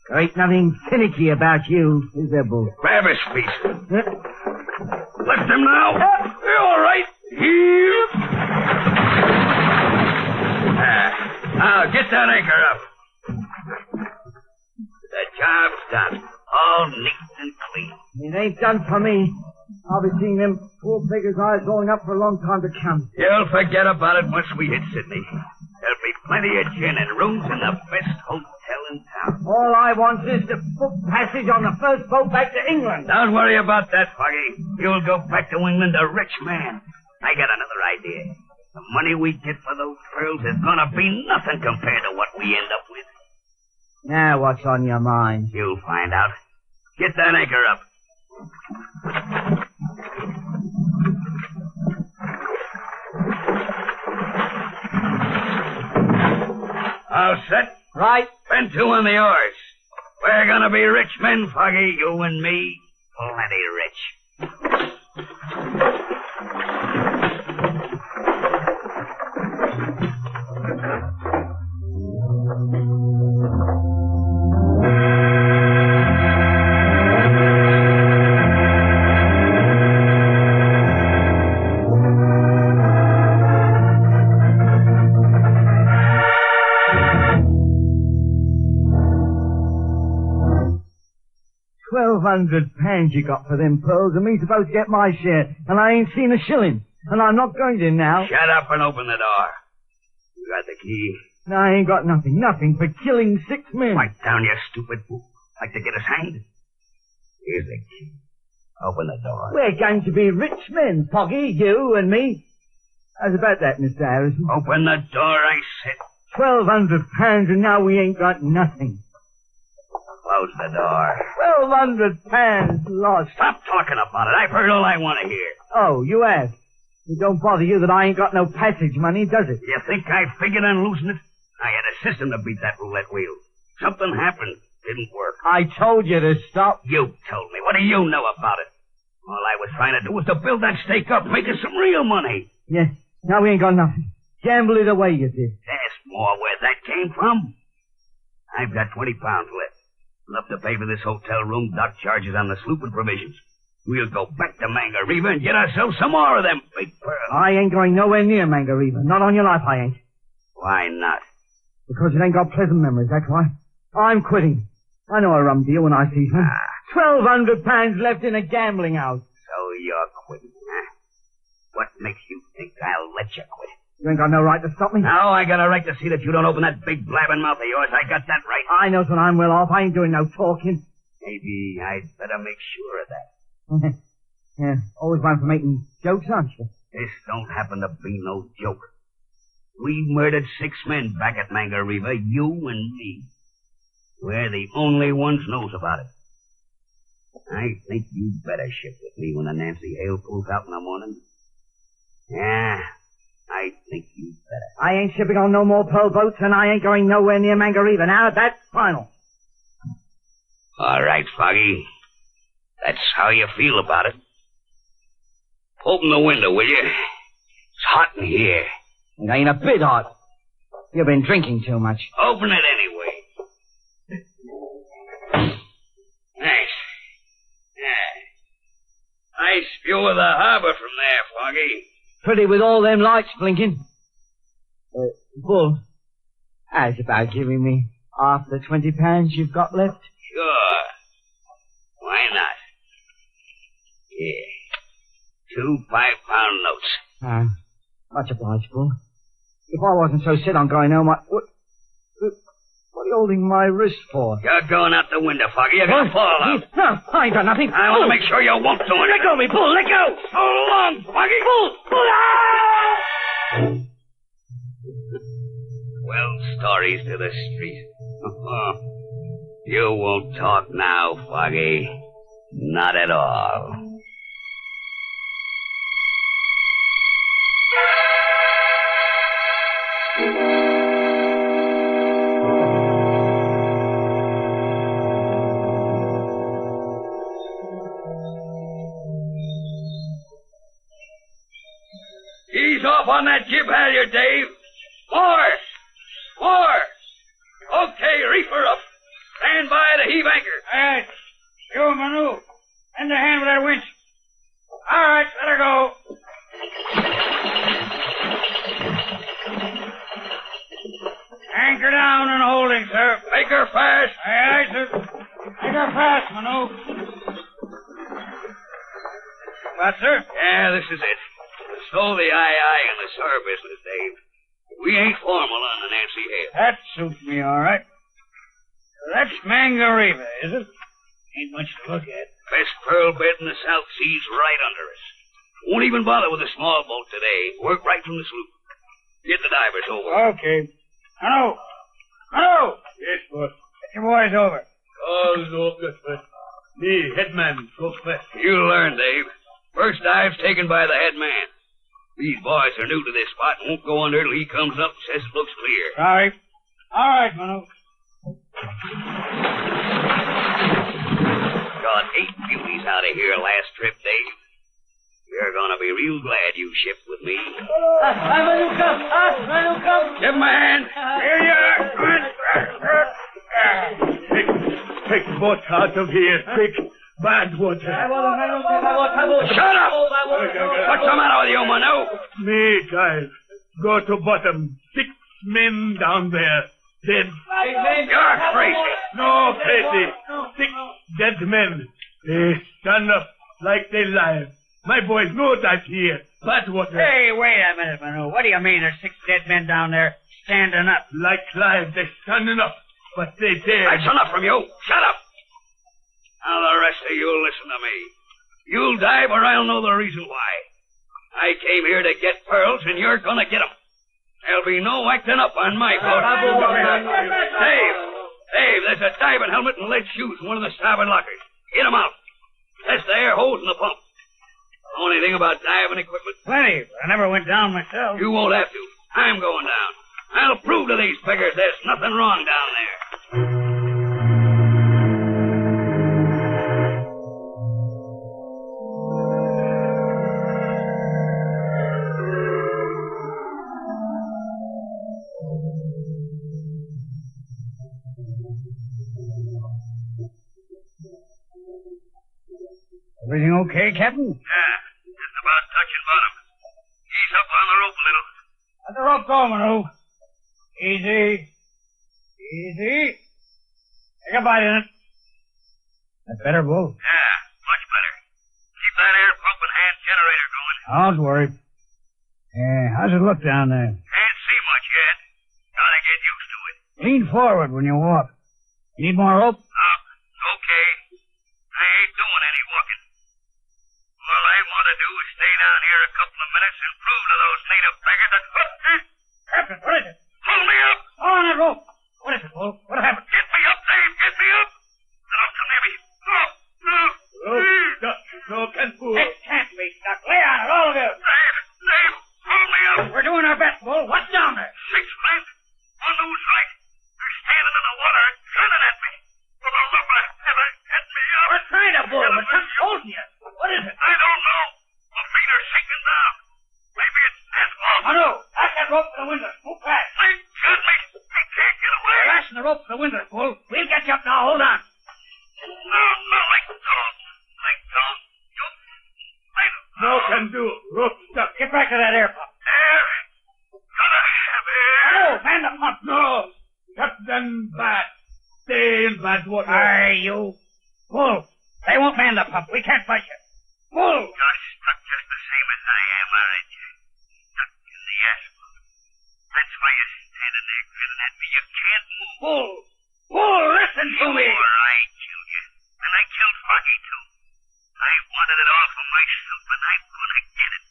There ain't nothing finicky about you, is there, Bull? Grab his feet. Lift him now. You're all right. Heave. Now, get that anchor up. The job's done. All neat and clean. It ain't done for me. I'll be seeing them poor beggars' eyes rolling up for a long time to come. You'll forget about it once we hit Sydney. There'll be plenty of gin and rooms in the best hotel in town. All I want is to book passage on the first boat back to England. Don't worry about that, Foggy. You'll go back to England a rich man. I got another idea. The money we get for those pearls is gonna be nothing compared to what we end up with. Now what's on your mind? You'll find out. Get that anchor up. All set? Right. Bend 2 on the oars. We're gonna be rich men, Foggy, you and me. Plenty rich. £1,200 you got for them pearls, and me supposed to get my share, and I ain't seen a shilling, and I'm not going to now. Shut up and open the door. You got the key? No, I ain't got nothing for killing 6 men. Quiet down, you stupid fool. Like to get us hanged? Here's the key. Open the door. We're going to be rich men, Foggy, you and me. How's about that, Mr. Harrison? Open the door, I said. £1,200, and now we ain't got nothing. Close the door. £1,200 lost. Stop talking about it. I've heard all I want to hear. Oh, you have? It don't bother you that I ain't got no passage money, does it? You think I figured on losing it? I had a system to beat that roulette wheel. Something happened. Didn't work. I told you to stop. You told me. What do you know about it? All I was trying to do was to build that stake up, make us some real money. Yeah, now we ain't got nothing. Gamble it away, you did. There's more where that came from. I've got £20 left. Enough to pay for this hotel room, dock charges on the sloop, and provisions. We'll go back to Mangareva and get ourselves some more of them big pearls. I ain't going nowhere near Mangareva. Not on your life, I ain't. Why not? Because it ain't got pleasant memories, that's why. I'm quitting. I know a rum deal when I see some. £1,200 left in a gambling house. So you're quitting, huh? What makes you think I'll let you quit? You ain't got no right to stop me. No, I got a right to see that you don't open that big blabbing mouth of yours. I got that right. I knows when I'm well off. I ain't doing no talking. Maybe I'd better make sure of that. Yeah, always one for making jokes, aren't you? This don't happen to be no joke. We murdered 6 men back at Mangareva, you and me. We're the only ones knows about it. I think you'd better ship with me when the Nancy Hale pulls out in the morning. Yeah, I think you'd better. I ain't shipping on no more pearl boats, and I ain't going nowhere near Mangareva. Now, that's final. All right, Foggy. That's how you feel about it. Open the window, will you? It's hot in here. It ain't a bit hot. You've been drinking too much. Open it anyway. Thanks. Yeah. Nice view of the harbor from there, Foggy. Pretty with all them lights blinking. Bull, How's about giving me half the £20 you've got left? Sure. Why not? Yeah. 2 5-pound notes. Much obliged, Bull. If I wasn't so set on going home, what are you holding my wrist for? You're going out the window, Foggy. You're going to fall out. No, I ain't done nothing. I want to make sure you won't do it. Let go of me, Bull. Let go. So long, Foggy. Bull. Well, stories to the street. You won't talk now, Foggy. Not at all. Ease off on that jib halyard, Dave. More! Okay, reefer up. Stand by to heave anchor. All right. You, Manu. Lend a hand with that winch. All right, let her go. Anchor down and holding, sir. Make her fast. Aye, aye, sir. Make her fast, Manu. What, sir? Yeah, this is it. So the aye and the sir business, Dave. We ain't formal on the Nancy Hale. That suits me all right. That's Mangareva, is it? Ain't much to look at. Best pearl bed in the South Seas right under us. Won't even bother with a small boat today. Work right from the sloop. Get the divers over. Okay. Manu! Yes, boss. Get your boys over. Oh, no, but me, headman, go first. You'll learn, Dave. First dive's taken by the head man. These boys are new to this spot and won't go under till he comes up and says it looks clear. Sorry. All right, Manu. Got 8 beauties out of here last trip, Dave. You're gonna be real glad you shipped with me. Manuka! Give him a hand. Here you are. Take boat out of here, quick. Bad water. Shut up! What's the matter with you, Manu? Me, guys. Go to bottom. 6 men down there. Dead. You're crazy. No, crazy. 6 dead men. They stand up like they live. My boys know that here. Bad water. Hey, wait a minute, Manu. What do you mean there's 6 dead men down there standing up? Like live, they're standing up. But they dead. That's enough from you. Shut up. Now the rest of you'll listen to me. You'll dive or I'll know the reason why. I came here to get pearls and you're gonna get 'em. There'll be no acting up on my boat. Dave, there's a diving helmet and lead shoes in one of the starboard lockers. Get 'em out. Test the air hose and the pump. Know anything about diving equipment? Plenty. I never went down myself. You won't have to. I'm going down. I'll prove to these beggars there's nothing wrong down there. Everything okay, Captain? Yeah, just about touching bottom. Ease up on the rope a little. Let the rope go, Manu. Easy. Take a bite in it. That better, Bull? Yeah, much better. Keep that air pump and hand generator going. Don't worry. How's it look down there? Can't see much yet. Gotta get used to it. Lean forward when you walk. You need more rope? Okay. I ain't doing any walking. All I want to do is stay down here a couple of minutes and prove to those native beggars that... Captain, what is it? Pull me up! On that rope. What is it, Bull? What happened? Get me up, Dave! Get me up! Don't come near me. No. No, can't pull. It can't be stuck. Lay on it, all of you. Dave, pull me up. We're doing our best, Bull. What's down there? 6 men. On whose right? They're standing in the water gunning at me. For the love of heaven, get me up. We're trying to, Bull, but something's holding you. What is it? I don't know. My feet are sinking down. Maybe it's this wall. Manu, pass that rope to the window. Move fast. Excuse me. I can't get away. We're lashing the rope to the window, Bull. We'll get you up now. Hold on. No, I don't. No can do. Rope stuck. Get back to that air pump. Air? Gotta have air. Manu, man the pump. No. than bad. Stay in bad water. Aye, you. Pull. They won't man the pump. We can't fight you. Pull. You're stuck just the same as I am, aren't you? Stuck in the asphalt. That's why you're standing there grinning at me. You can't move. Pull. Pull, listen to me. Sure, I killed you. And I killed Foggy, too. I wanted it all for myself, and I'm gonna get it.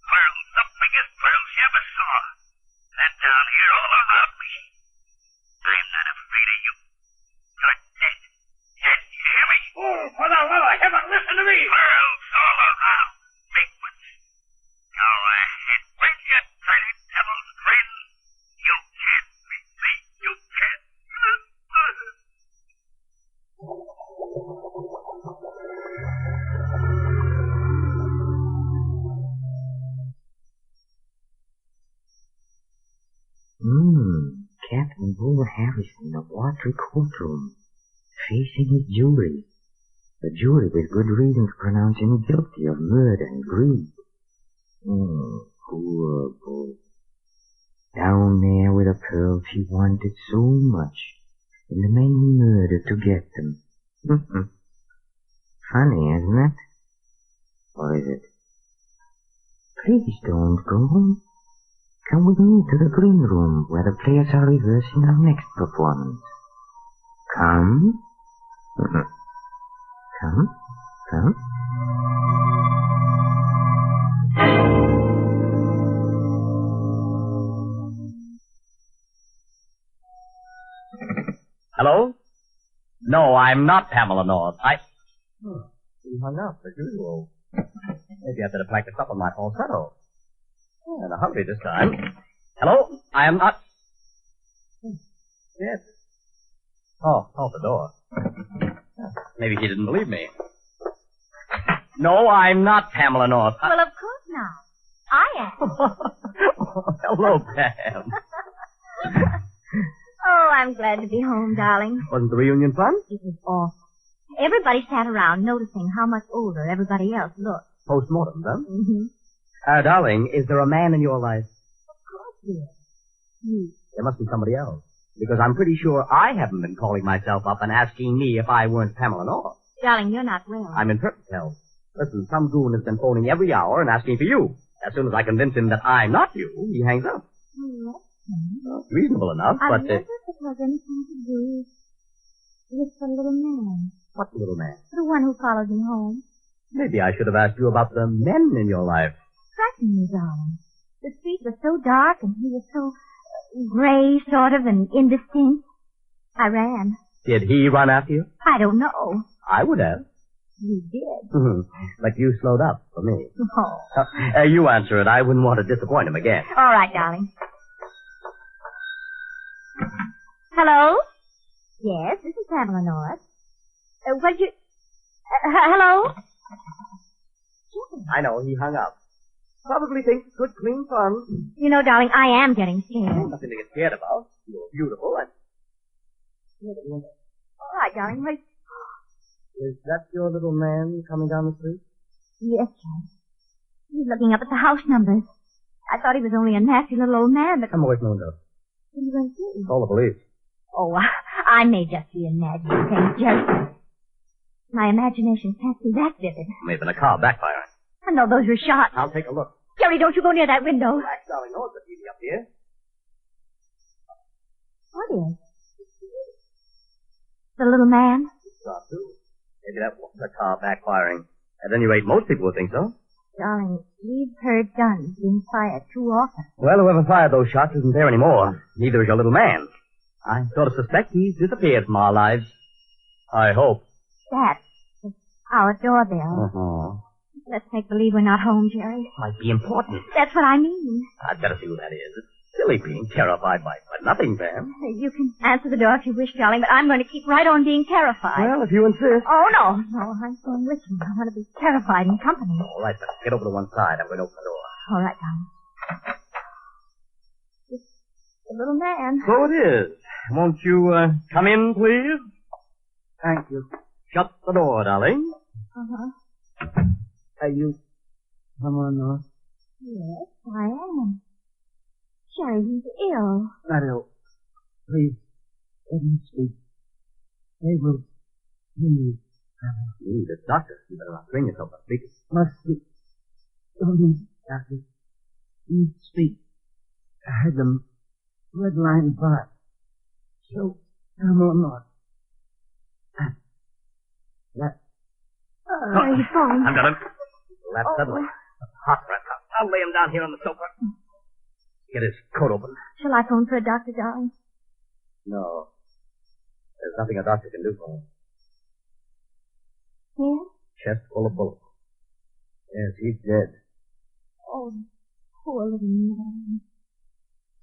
Pearls, the biggest pearls you ever saw. And down here all around me. I'm not afraid of you. You're dead. Dead, you hear me? Pull, for the love of heaven, listen to me. Pearls all around. Big ones. Go ahead. When you tiny devil's grin, you can't beat me. You can't. Captain Bull Harrison of Watry courtroom, facing his jury. The jury with good reason to pronounce him guilty of murder and greed. Poor Bull. Down there with the pearls he wanted so much, and the men he murdered to get them. Funny, isn't it? Or is it? Please don't go. Come with me to the green room where the players are rehearsing our next performance. Come. Come. Come. Hello? No, I'm not Pamela North. You hung up as usual. Maybe I better practice up on my falsetto. In a hurry this time. Hello? I am not... Yes. Oh, the door. Maybe he didn't believe me. No, I'm not Pamela North. Well, of course not. I am. Hello, Pam. Oh, I'm glad to be home, darling. Wasn't the reunion fun? It was awful. Everybody sat around noticing how much older everybody else looked. Post-mortem, huh? Mm-hmm. Darling, is there a man in your life? Of course, dear. You. There must be somebody else. Because I'm pretty sure I haven't been calling myself up and asking me if I weren't Pamela North. Darling, you're not well. I'm in perfect health. Listen, some goon has been phoning every hour and asking for you. As soon as I convince him that I'm not you, he hangs up. Well, Reasonable enough, I but... wonder if it has anything to do with the little man. What little man? The one who followed me home. Maybe I should have asked you about the men in your life. Certainly, darling. The street was so dark and he was so gray, sort of, and indistinct. I ran. Did he run after you? I don't know. I would have. You did. But you slowed up for me. Oh. You answer it. I wouldn't want to disappoint him again. All right, darling. Hello? Yes, this is Pamela North. What did you... hello? I know, he hung up. Probably thinks it's good, clean fun. You know, darling, I am getting scared. Nothing to get scared about. You're beautiful and... All right, darling, wait. Is that your little man coming down the street? Yes, John. He's looking up at the house numbers. I thought he was only a nasty little old man, but... Come away from the window. What are you going to do? Call the police. Oh, I may just be imagining things, Jerry. My imagination can't be that vivid. May have been a car backfiring. I know those were shots. I'll take a look. Jerry, don't you go near that window. Relax, darling. No, it's easy up here. What is? The little man? Shot, too. Maybe that wasn't a car backfiring. At any rate, most people would think so. Darling, we've heard guns being fired too often. Well, whoever fired those shots isn't there anymore. Neither is your little man. I sort of suspect he's disappeared from our lives. I hope. That's our doorbell. Uh-huh. Let's make believe we're not home, Jerry. Might be important. That's what I mean. I'd better see who that is. It's silly being terrified by nothing, Pam. You can answer the door if you wish, darling, but I'm going to keep right on being terrified. Well, if you insist. Oh, no. No, I'm going with you. I want to be terrified in company. All right, but get over to one side. I'm going to open the door. All right, darling. It's the little man. So it is. Won't you come in, please? Thank you. Shut the door, darling. Uh-huh. Are you someone else? Yes, I am. Jerry, he's ill. Not ill. Please, Let me speak. They will hear me. You need a doctor. You better not bring yourself to speak. Must speak. Don't, doctor. You speak. I had them red line bar. So, come on, Lord. That. Where are you falling? I've got him. That Oh. suddenly. Hot breath. I'll lay him down here on the sofa. Get his coat open. Shall I phone for a doctor, darling? No. There's nothing a doctor can do for him. Yeah? Chest full of bullets. Yes, he's dead. Oh, poor little man.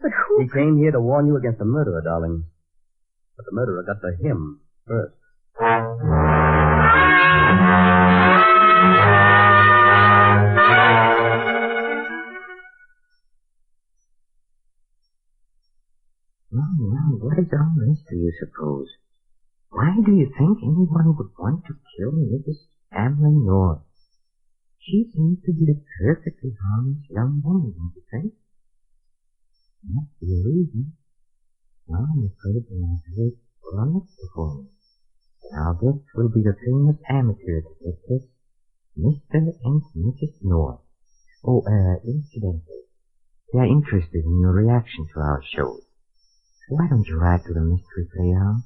But who... He came here to warn you against the murderer, darling. But the murderer got to him first. Well, what is all this, do you suppose? Why do you think anyone would want to kill Mrs. Ameline North? She seems to be a perfectly harmless young woman, don't you think? Must be a reason. Well, I'm afraid we'll have to wait for our next performance. Our guest will be the famous amateur detectives, Mr. and Mrs. North. Oh, incidentally, they are interested in your reaction to our shows. Why don't you write to the Mystery Playhouse,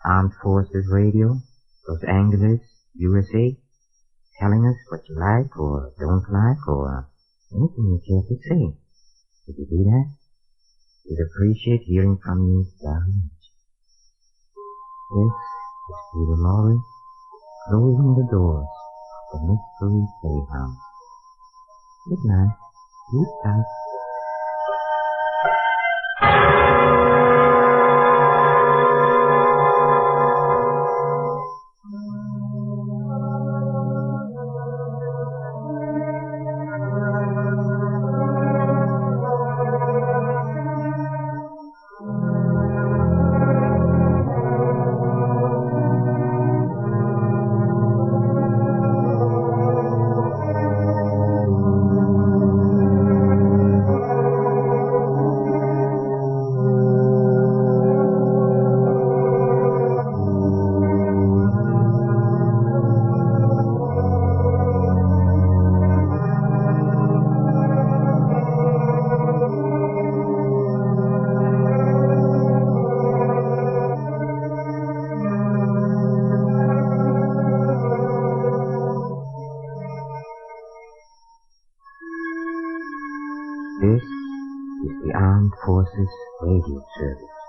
Armed Forces Radio, Los Angeles, USA, telling us what you like or don't like or anything you care to say. If you do that, we'd appreciate hearing from you very much. This is Peter Lorre, closing the doors of the Mystery Playhouse. Good night. Sleep tight. This is the Armed Forces Radio Service.